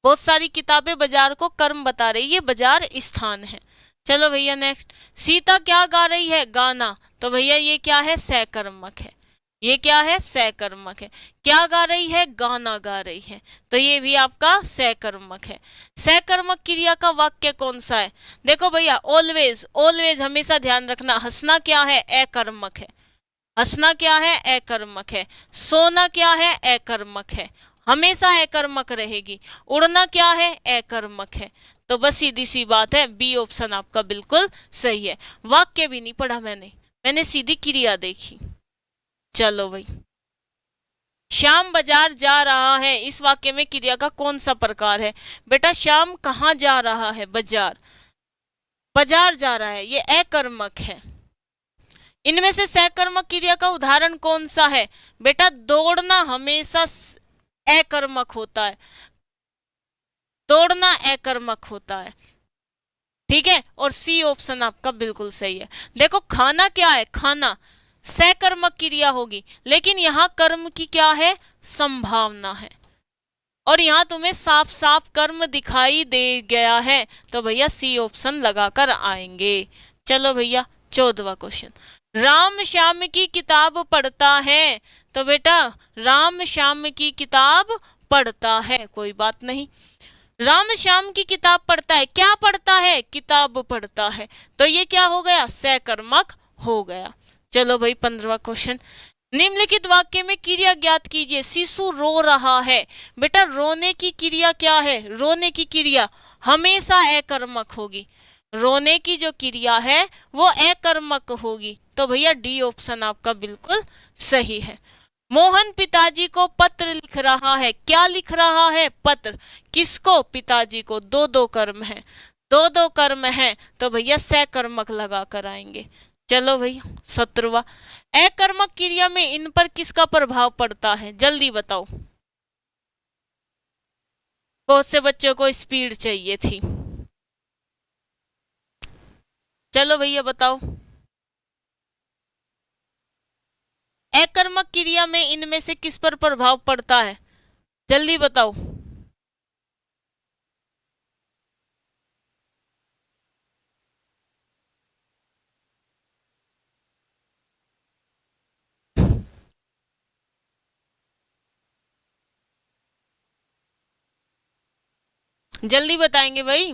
बहुत सारी किताबें बाजार को कर्म बता रही है, बाजार स्थान है। चलो भैया नेक्स्ट, सीता क्या गा रही है? गाना। तो भैया ये क्या है? सकर्मक है। ये क्या है? सकर्मक है। क्या गा रही है? गाना गा रही है। तो ये भी आपका सकर्मक है। सकर्मक क्रिया का वाक्य कौन सा है? देखो भैया, ऑलवेज, ऑलवेज हमेशा ध्यान रखना, हंसना क्या है? अकर्मक है। हंसना क्या है? अकर्मक है। सोना क्या है? अकर्मक है, हमेशा अकर्मक रहेगी। उड़ना क्या है? अकर्मक है। तो बस सीधी सी बात है, बी ऑप्शन आपका बिल्कुल सही है। वाक्य भी नहीं पढ़ा मैंने सीधी क्रिया देखी। चलो भाई, श्याम बाजार जा रहा है, इस वाक्य में क्रिया का कौन सा प्रकार है? बेटा श्याम कहाँ जा रहा है? बाजार, बाजार जा रहा है, ये अकर्मक है। इनमें से सकर्मक क्रिया का उदाहरण कौन सा है? बेटा दौड़ना हमेशा अकर्मक होता है, दौड़ना अकर्मक होता है, ठीक है। और सी ऑप्शन आपका बिल्कुल सही है। देखो खाना क्या है? खाना सकर्मक क्रिया होगी, लेकिन यहाँ कर्म की क्या है? संभावना है, और यहाँ तुम्हें साफ साफ कर्म दिखाई दे गया है, तो भैया सी ऑप्शन लगाकर आएंगे। चलो भैया 14वां क्वेश्चन, राम श्याम की किताब पढ़ता है। तो बेटा राम श्याम की किताब पढ़ता है, कोई बात नहीं। राम श्याम की किताब पढ़ता है, क्या पढ़ता है? किताब पढ़ता है, तो ये क्या हो गया? सकर्मक हो गया। चलो भाई 15वां क्वेश्चन, निम्नलिखित वाक्य में क्रिया ज्ञात कीजिए। शिशु रो रहा है। बेटा रोने की क्रिया क्या है? रोने की क्रिया हमेशा अकर्मक होगी। रोने की जो क्रिया है वो अकर्मक होगी। तो भैया डी ऑप्शन आपका बिल्कुल सही है। मोहन पिताजी को पत्र लिख रहा है। क्या लिख रहा है? पत्र। किसको? पिताजी को। दो दो कर्म है, दो दो कर्म है, तो भैया सकर्मक लगा कर आएंगे। चलो भैया 17वां, अकर्मक क्रिया में इन पर किसका प्रभाव पड़ता है? जल्दी बताओ। बहुत से बच्चों को स्पीड चाहिए थी। चलो भैया बताओ। अकर्मक क्रिया में इनमें से किस पर प्रभाव पड़ता है? जल्दी बताओ। जल्दी बताएंगे भाई।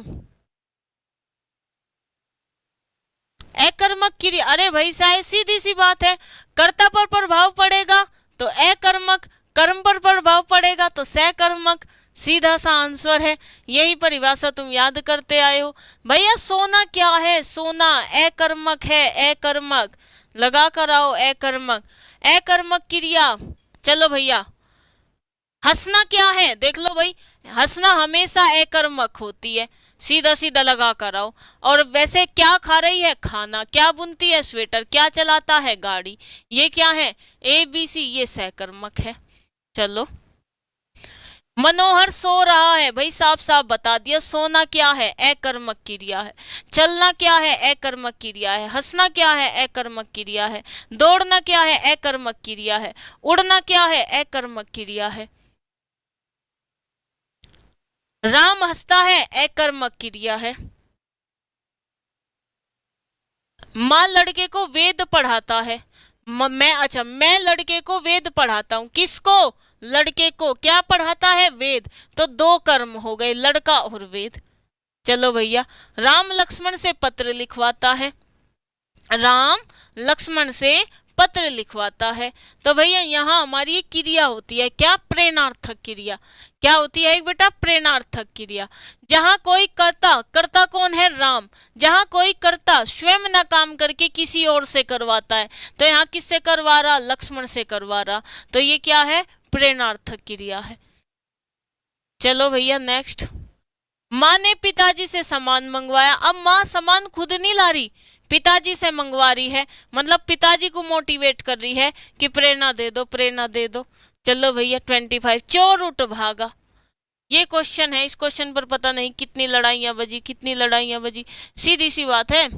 अकर्मक क्रिया, अरे भाई साहब सीधी सी बात है, कर्ता पर प्रभाव पड़ेगा तो अकर्मक, कर्म पर प्रभाव पड़ेगा तो सकर्मक। सीधा सा आंसर है, यही परिभाषा तुम याद करते आए हो। भैया सोना क्या है? सोना अकर्मक है, अकर्मक लगा कर आओ, अकर्मक। अकर्मक क्रिया। चलो भैया हंसना क्या है? देख लो भाई, हंसना हमेशा अकर्मक होती है, सीधा सीधा लगा कर आओ। और वैसे क्या खा रही है? खाना। क्या बुनती है? स्वेटर। क्या चलाता है? गाड़ी। ये क्या है? ABC, ये सकर्मक है। चलो मनोहर सो रहा है। भाई साफ साफ बता दिया, सोना क्या है? अकर्मक क्रिया है। चलना क्या है? अकर्मक क्रिया है। हंसना क्या है? अकर्मक क्रिया है। दौड़ना क्या है? अकर्मक क्रिया है। उड़ना क्या है? अकर्मक क्रिया है। राम हंसता है, अकर्मक क्रिया है। माँ लड़के को वेद पढ़ाता है। मैं लड़के को वेद पढ़ाता हूँ। किसको? लड़के को। क्या पढ़ाता है? वेद। तो दो कर्म हो गए, लड़का और वेद। चलो भैया राम लक्ष्मण से पत्र लिखवाता है। राम लक्ष्मण से पत्र लिखवाता है। तो भैया यहाँ हमारी एक क्रिया होती है, क्या? प्रेरणार्थक क्रिया। क्या होती है एक बेटा? प्रेरणार्थक क्रिया। जहां कोई कर्ता, कर्ता कौन है? राम। जहां कोई कर्ता स्वयं न काम करके किसी और से करवाता है, तो यहाँ किससे करवा रहा? लक्ष्मण से करवा रहा। तो ये क्या है? प्रेरणार्थक क्रिया है। चलो भैया नेक्स्ट, माँ ने पिताजी से सामान मंगवाया। अब माँ सामान खुद नहीं ला रही, पिताजी से मंगवा रही है, मतलब पिताजी को मोटिवेट कर रही है कि प्रेरणा दे दो, प्रेरणा दे दो। चलो भैया 25, चोर उठ भागा। ये क्वेश्चन है, इस क्वेश्चन पर पता नहीं कितनी लड़ाइयां बजी, कितनी लड़ाइयां बजी। सीधी सी बात है,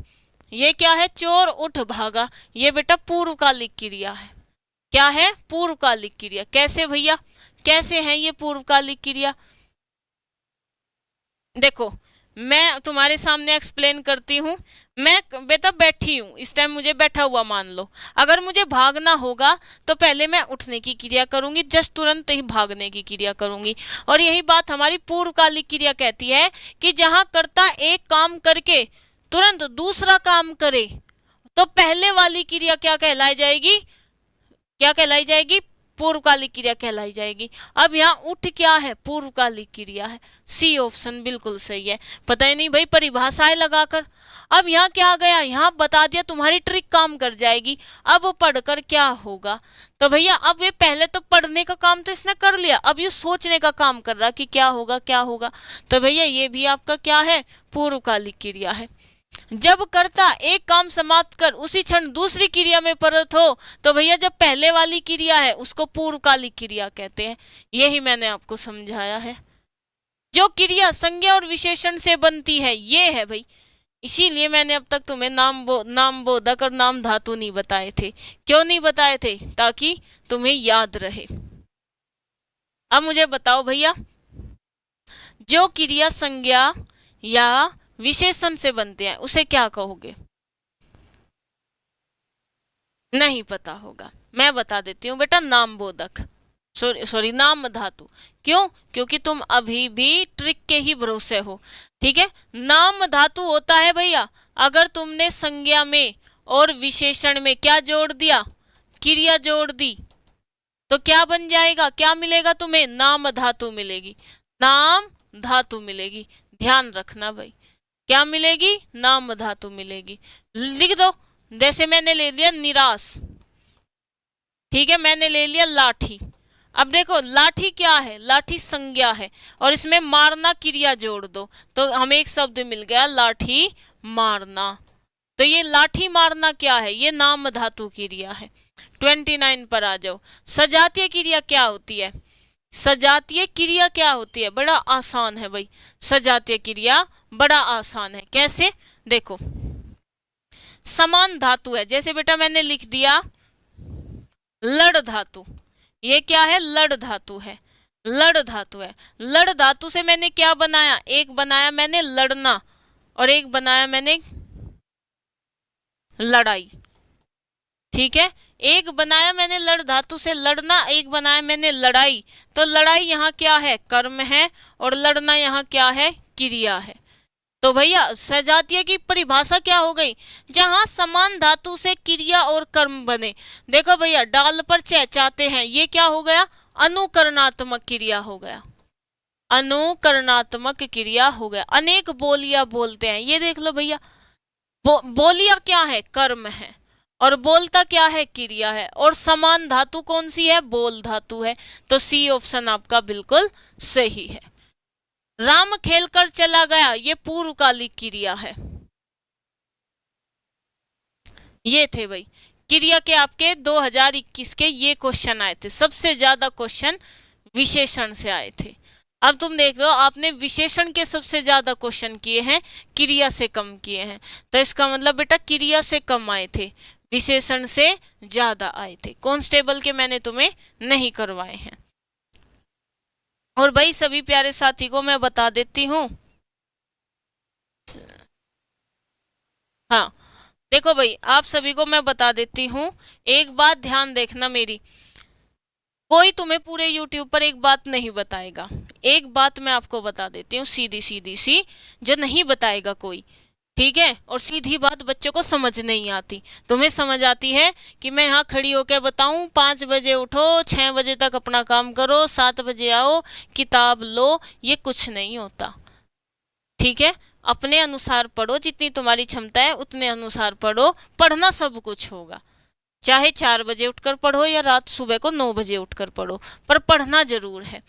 ये क्या है? चोर उठ भागा। ये बेटा पूर्वकालिक क्रिया है। क्या है? पूर्वकालिक क्रिया। कैसे भैया, कैसे है ये पूर्वकालिक क्रिया? देखो मैं तुम्हारे सामने एक्सप्लेन करती हूँ। मैं बेटा बैठी हूँ, इस टाइम मुझे बैठा हुआ मान लो। अगर मुझे भागना होगा तो पहले मैं उठने की क्रिया करूंगी, जस्ट तुरंत ही भागने की क्रिया करूंगी। और यही बात हमारी पूर्वकालिक क्रिया कहती है कि जहां कर्ता एक काम करके तुरंत दूसरा काम करे, तो पहले वाली क्रिया क्या कहलाई जाएगी? क्या कहलाई जाएगी? पूर्वकालिक क्रिया कहलाई जाएगी। अब यहाँ उठ क्या है? पूर्वकालिक क्रिया है। सी ऑप्शन बिल्कुल सही है। पता ही नहीं भाई परिभाषाएं लगाकर। अब यहाँ क्या आ गया? यहाँ बता दिया, तुम्हारी ट्रिक काम कर जाएगी। अब पढ़कर क्या होगा? तो भैया अब ये पहले तो पढ़ने का काम तो इसने कर लिया, अब ये सोचने का काम कर रहा कि क्या होगा, क्या होगा। तो भैया ये भी आपका क्या है? पूर्वकालिक क्रिया है। जब कर्ता एक काम समाप्त कर उसी क्षण दूसरी क्रिया में परत हो, तो भैया जब पहले वाली क्रिया है उसको पूर्वकालिक क्रिया कहते हैं। यही मैंने आपको समझाया है। जो क्रिया संज्ञा और विशेषण से बनती है ये है भाई। इसीलिए मैंने अब तक तुम्हें नाम बोधक और नाम धातु नहीं बताए थे। क्यों नहीं बताए थे? ताकि तुम्हें याद रहे। अब मुझे बताओ भैया, जो क्रिया संज्ञा या विशेषण से बनते हैं उसे क्या कहोगे? नहीं पता होगा, मैं बता देती हूँ बेटा, नाम बोधक। सॉरी नाम धातु। क्यों? क्योंकि तुम अभी भी ट्रिक के ही भरोसे हो। ठीक है, नाम धातु होता है भैया अगर तुमने संज्ञा में और विशेषण में क्या जोड़ दिया? क्रिया जोड़ दी, तो क्या बन जाएगा? क्या मिलेगा तुम्हें? नाम धातु मिलेगी, नाम धातु मिलेगी। ध्यान रखना भाई, क्या मिलेगी? नाम धातु मिलेगी। लिख दो, जैसे मैंने ले लिया निराश, ठीक है, मैंने ले लिया लाठी। अब देखो लाठी क्या है? लाठी संज्ञा है, और इसमें मारना क्रिया जोड़ दो तो हमें एक शब्द मिल गया लाठी मारना। तो ये लाठी मारना क्या है? ये नाम धातु क्रिया है। 29 पर आ जाओ। सजातीय क्रिया क्या होती है? सजातीय क्रिया क्या होती है? बड़ा आसान है भाई, सजातीय क्रिया बड़ा आसान है। कैसे? देखो, समान धातु है, जैसे बेटा मैंने लिख दिया लड़ धातु, ये क्या है? लड़ धातु है, लड़ धातु है। लड़ धातु से मैंने क्या बनाया? एक बनाया मैंने लड़ना, और एक बनाया मैंने लड़ाई, ठीक है। एक बनाया मैंने लड़ धातु से लड़ना, एक बनाया मैंने लड़ाई। तो लड़ाई यहाँ क्या है? कर्म है, और लड़ना यहाँ क्या है? क्रिया है। तो भैया सजातीय की परिभाषा क्या हो गई? जहां समान धातु से क्रिया और कर्म बने। देखो भैया, डाल पर चहचाते हैं, ये क्या हो गया? अनुकरणात्मक क्रिया हो गया, अनुकरणात्मक क्रिया हो गया। अनेक बोलियां बोलते हैं, ये देख लो भैया, बोलियां क्या है? कर्म है, और बोलता क्या है? क्रिया है। और समान धातु कौन सी है? बोल धातु है। तो सी ऑप्शन आपका बिल्कुल सही है। राम खेलकर चला गया, ये पूर्वकालिक क्रिया है। ये थे भाई क्रिया के आपके 2021 के ये क्वेश्चन आए थे। सबसे ज्यादा क्वेश्चन विशेषण से आए थे। अब तुम देख लो, आपने विशेषण के सबसे ज्यादा क्वेश्चन किए हैं, क्रिया से कम किए हैं। तो इसका मतलब बेटा क्रिया से कम आए थे, विशेषण से ज्यादा आए थे। कांस्टेबल के मैंने तुम्हें नहीं करवाए हैं। और भाई सभी प्यारे साथी को मैं बता देती हूँ, हाँ देखो भाई, आप सभी को मैं बता देती हूँ, एक बात ध्यान देखना मेरी, कोई तुम्हें पूरे YouTube पर एक बात नहीं बताएगा। एक बात मैं आपको बता देती हूँ, सीधी सीधी सी, जो नहीं बताएगा कोई, ठीक है। और सीधी बात बच्चों को समझ नहीं आती। तुम्हें समझ आती है कि मैं यहाँ खड़ी होकर बताऊं 5 बजे उठो, 6 बजे तक अपना काम करो, 7 बजे आओ, किताब लो, ये कुछ नहीं होता, ठीक है। अपने अनुसार पढ़ो, जितनी तुम्हारी क्षमता है उतने अनुसार पढ़ो। पढ़ना सब कुछ होगा, चाहे 4 बजे उठकर पढ़ो या रात सुबह को 9 बजे उठकर पढ़ो, पर पढ़ना जरूर है।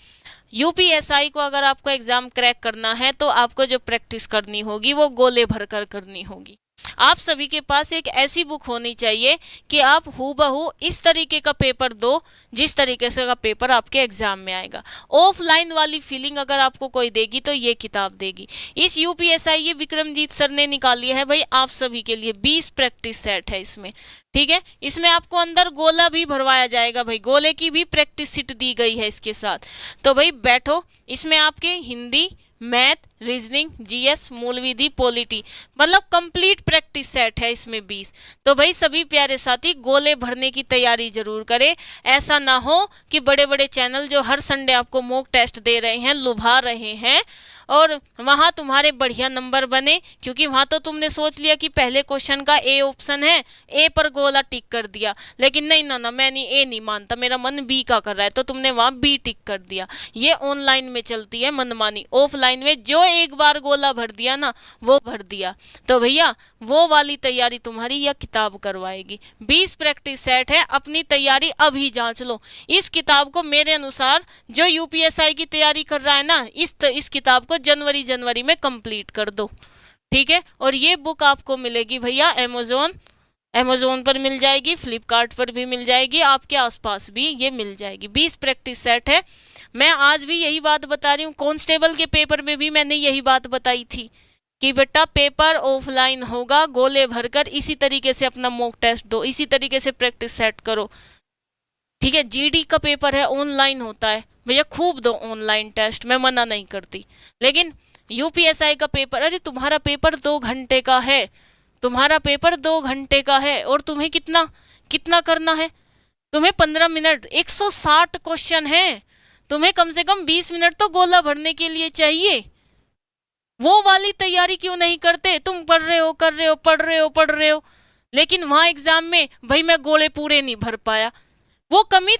यूपीएसआई को अगर आपको एग्जाम क्रैक करना है तो आपको जो प्रैक्टिस करनी होगी वो गोले भरकर करनी होगी। आप सभी के पास एक ऐसी बुक होनी चाहिए कि आप हूबहू इस तरीके का पेपर दो जिस तरीके से का पेपर आपके एग्जाम में आएगा। ऑफलाइन वाली फीलिंग अगर आपको कोई देगी तो ये किताब देगी। इस यूपीएसआई ये विक्रमजीत सर ने निकाली है भाई आप सभी के लिए, 20 प्रैक्टिस सेट है इसमें, ठीक है। इसमें आपको अंदर गोला भी भरवाया जाएगा भाई, गोले की भी प्रैक्टिस सीट दी गई है इसके साथ। तो भाई बैठो, इसमें आपके हिंदी, मैथ, रीजनिंग, जीएस, मूल विधि, पॉलिटी, मतलब कंप्लीट प्रैक्टिस सेट है इसमें 20। तो भाई सभी प्यारे साथी गोले भरने की तैयारी जरूर करें। ऐसा ना हो कि बड़े बड़े चैनल जो हर संडे आपको मॉक टेस्ट दे रहे हैं, लुभा रहे हैं, और वहां तुम्हारे बढ़िया नंबर बने, क्योंकि वहां तो तुमने सोच लिया कि पहले क्वेश्चन का ए ऑप्शन है, ए पर गोला टिक कर दिया। लेकिन नहीं ना, मैं नहीं, ए नहीं मानता, मेरा मन बी का कर रहा है, तो तुमने वहां बी टिक कर दिया। ये ऑनलाइन में चलती है मनमानी। ऑफलाइन में जो एक बार गोला भर दिया ना, वो भर दिया। तो भैया वो वाली तैयारी तुम्हारी यह किताब करवाएगी। 20 प्रैक्टिस सेट है, अपनी तैयारी अभी जांच लो। इस किताब को मेरे अनुसार जो यूपीएसआई की तैयारी कर रहा है ना, इस किताब को जनवरी में कंप्लीट कर दो, ठीक है। और ये बुक आपको मिलेगी भैया अमेज़न पर मिल जाएगी, फ्लिपकार्ट पर भी मिल जाएगी, आपके आसपास भी ये मिल जाएगी। 20 प्रैक्टिस सेट है। मैं आज भी यही बात बता रही हूँ, कांस्टेबल के पेपर में भी मैंने यही बात बताई थी कि बेटा पेपर ऑफलाइन होगा, गोले भरकर इसी तरीके से अपना मॉक टेस्ट दो, इसी तरीके से प्रैक्टिस सेट करो, ठीक है। जीडी का पेपर है, ऑनलाइन होता है भैया, खूब दो ऑनलाइन टेस्ट, मैं मना नहीं करती। लेकिन यूपीएसआई का पेपर, अरे तुम्हारा पेपर 2 घंटे का है, तुम्हारा पेपर 2 घंटे का है, और तुम्हें कितना करना है? तुम्हें 15 मिनट, 160 क्वेश्चन है, तुम्हें कम से कम 20 मिनट तो गोला भरने के लिए चाहिए। वो वाली तैयारी क्यों नहीं करते? तुम पढ़ रहे हो, लेकिन वहां एग्जाम में भाई मैं गोले पूरे नहीं भर पाया। वो कमी,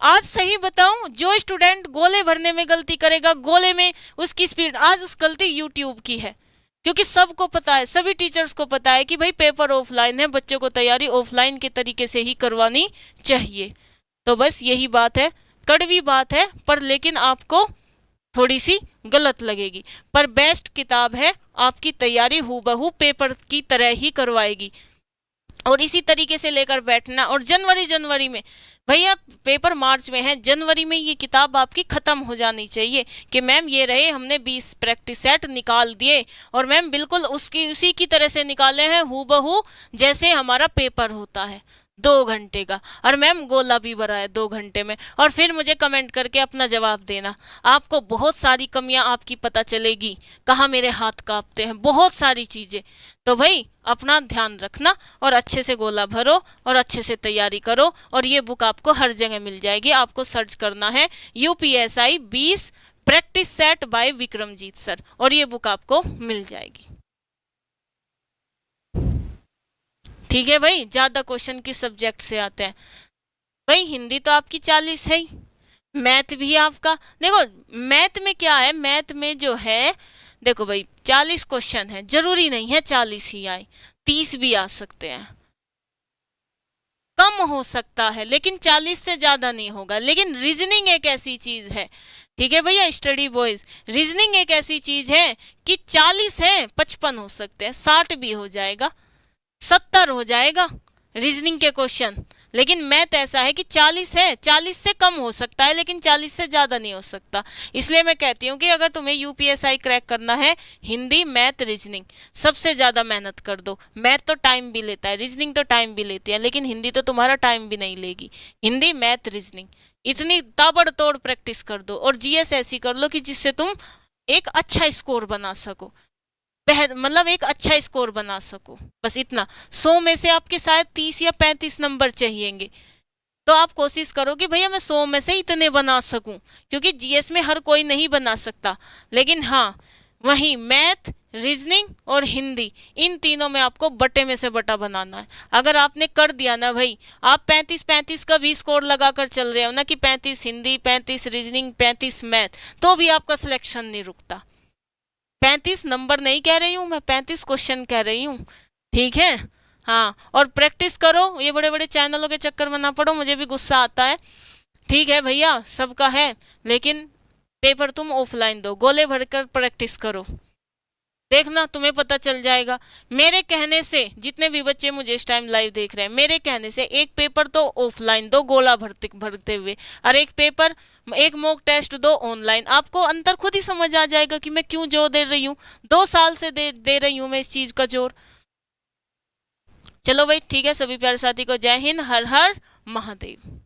आज सही बताऊं, जो स्टूडेंट गोले भरने में गलती करेगा, गोले में उसकी स्पीड, आज उस गलती यूट्यूब की है। क्योंकि सबको पता है, सभी टीचर्स को पता है कि भाई पेपर ऑफलाइन है, बच्चों को तैयारी ऑफलाइन के तरीके से ही करवानी चाहिए। तो बस यही बात है, कड़वी बात है पर लेकिन आपको थोड़ी सी गलत लगेगी, पर बेस्ट किताब है, आपकी तैयारी हूबहू पेपर की तरह ही करवाएगी। और इसी तरीके से लेकर बैठना। और जनवरी में, भैया पेपर मार्च में है, जनवरी में ये किताब आपकी खत्म हो जानी चाहिए कि मैम ये रहे, हमने 20 प्रैक्टिस सेट निकाल दिए और मैम बिल्कुल उसी की तरह से निकाले हैं हूबहू जैसे हमारा पेपर होता है 2 घंटे का, और मैम गोला भी भरा है 2 घंटे में। और फिर मुझे कमेंट करके अपना जवाब देना। आपको बहुत सारी कमियां आपकी पता चलेगी, कहाँ मेरे हाथ कांपते हैं, बहुत सारी चीजें। तो भाई अपना ध्यान रखना और अच्छे से गोला भरो और अच्छे से तैयारी करो। और ये बुक आपको हर जगह मिल जाएगी, आपको सर्च करना है UPSI 20 practice set by Vikramjit sir और ये बुक आपको मिल जाएगी। ठीक है भाई, ज्यादा क्वेश्चन किस सब्जेक्ट से आते हैं? भाई हिंदी तो आपकी 40 है ही, मैथ भी आपका, देखो मैथ में क्या है, मैथ में जो है देखो भाई 40 क्वेश्चन है, जरूरी नहीं है 40 ही आए, 30 भी आ सकते हैं, कम हो सकता है लेकिन 40 से ज्यादा नहीं होगा। लेकिन रीजनिंग एक ऐसी चीज है, ठीक है भैया स्टडी बॉयज, रीजनिंग एक ऐसी चीज है कि 40 है 55 हो सकते हैं, 60 भी हो जाएगा, 70 हो जाएगा रीजनिंग के क्वेश्चन। लेकिन मैथ ऐसा है कि 40 है, 40 से कम हो सकता है लेकिन 40 से ज्यादा नहीं हो सकता। इसलिए मैं कहती हूँ कि अगर तुम्हें UPSI क्रैक करना है, हिंदी मैथ रीजनिंग सबसे ज्यादा मेहनत कर दो। मैथ तो टाइम भी लेता है, रीजनिंग तो टाइम भी लेती है, लेकिन हिंदी तो तुम्हारा टाइम भी नहीं लेगी। हिंदी मैथ रीजनिंग इतनी ताबड़तोड़ प्रैक्टिस कर दो और GS ऐसी कर लो कि जिससे तुम एक अच्छा स्कोर बना सको, मतलब एक अच्छा स्कोर बना सको, बस इतना। 100 में से आपके शायद 30 या 35 नंबर चाहिएंगे, तो आप कोशिश करो कि भैया मैं 100 में से इतने बना सकूं, क्योंकि GS में हर कोई नहीं बना सकता। लेकिन हाँ वही मैथ रीजनिंग और हिंदी, इन तीनों में आपको बटे में से बटा बनाना है। अगर आपने कर दिया ना भाई, आप 35-35 का भी स्कोर लगाकर चल रहे हो ना कि 35 हिंदी 35 रीजनिंग 35 मैथ, तो भी आपका सिलेक्शन नहीं रुकता। 35 नंबर नहीं कह रही हूँ मैं, 35 क्वेश्चन कह रही हूँ, ठीक है। हाँ और प्रैक्टिस करो, ये बड़े बड़े चैनलों के चक्कर में ना पड़ो, मुझे भी गुस्सा आता है, ठीक है भैया सबका है, लेकिन पेपर तुम ऑफलाइन दो, गोले भरकर प्रैक्टिस करो, देखना तुम्हें पता चल जाएगा। मेरे कहने से जितने भी बच्चे मुझे इस टाइम लाइव देख रहे हैं, मेरे कहने से एक पेपर तो ऑफलाइन दो गोला भरते हुए, और एक मॉक टेस्ट दो ऑनलाइन। आपको अंतर खुद ही समझ आ जाएगा कि मैं क्यों जोर दे रही हूँ, 2 साल से दे रही हूँ मैं इस चीज का जोर। चलो भाई ठीक है, सभी प्यारे साथी को जय हिंद, हर हर महादेव।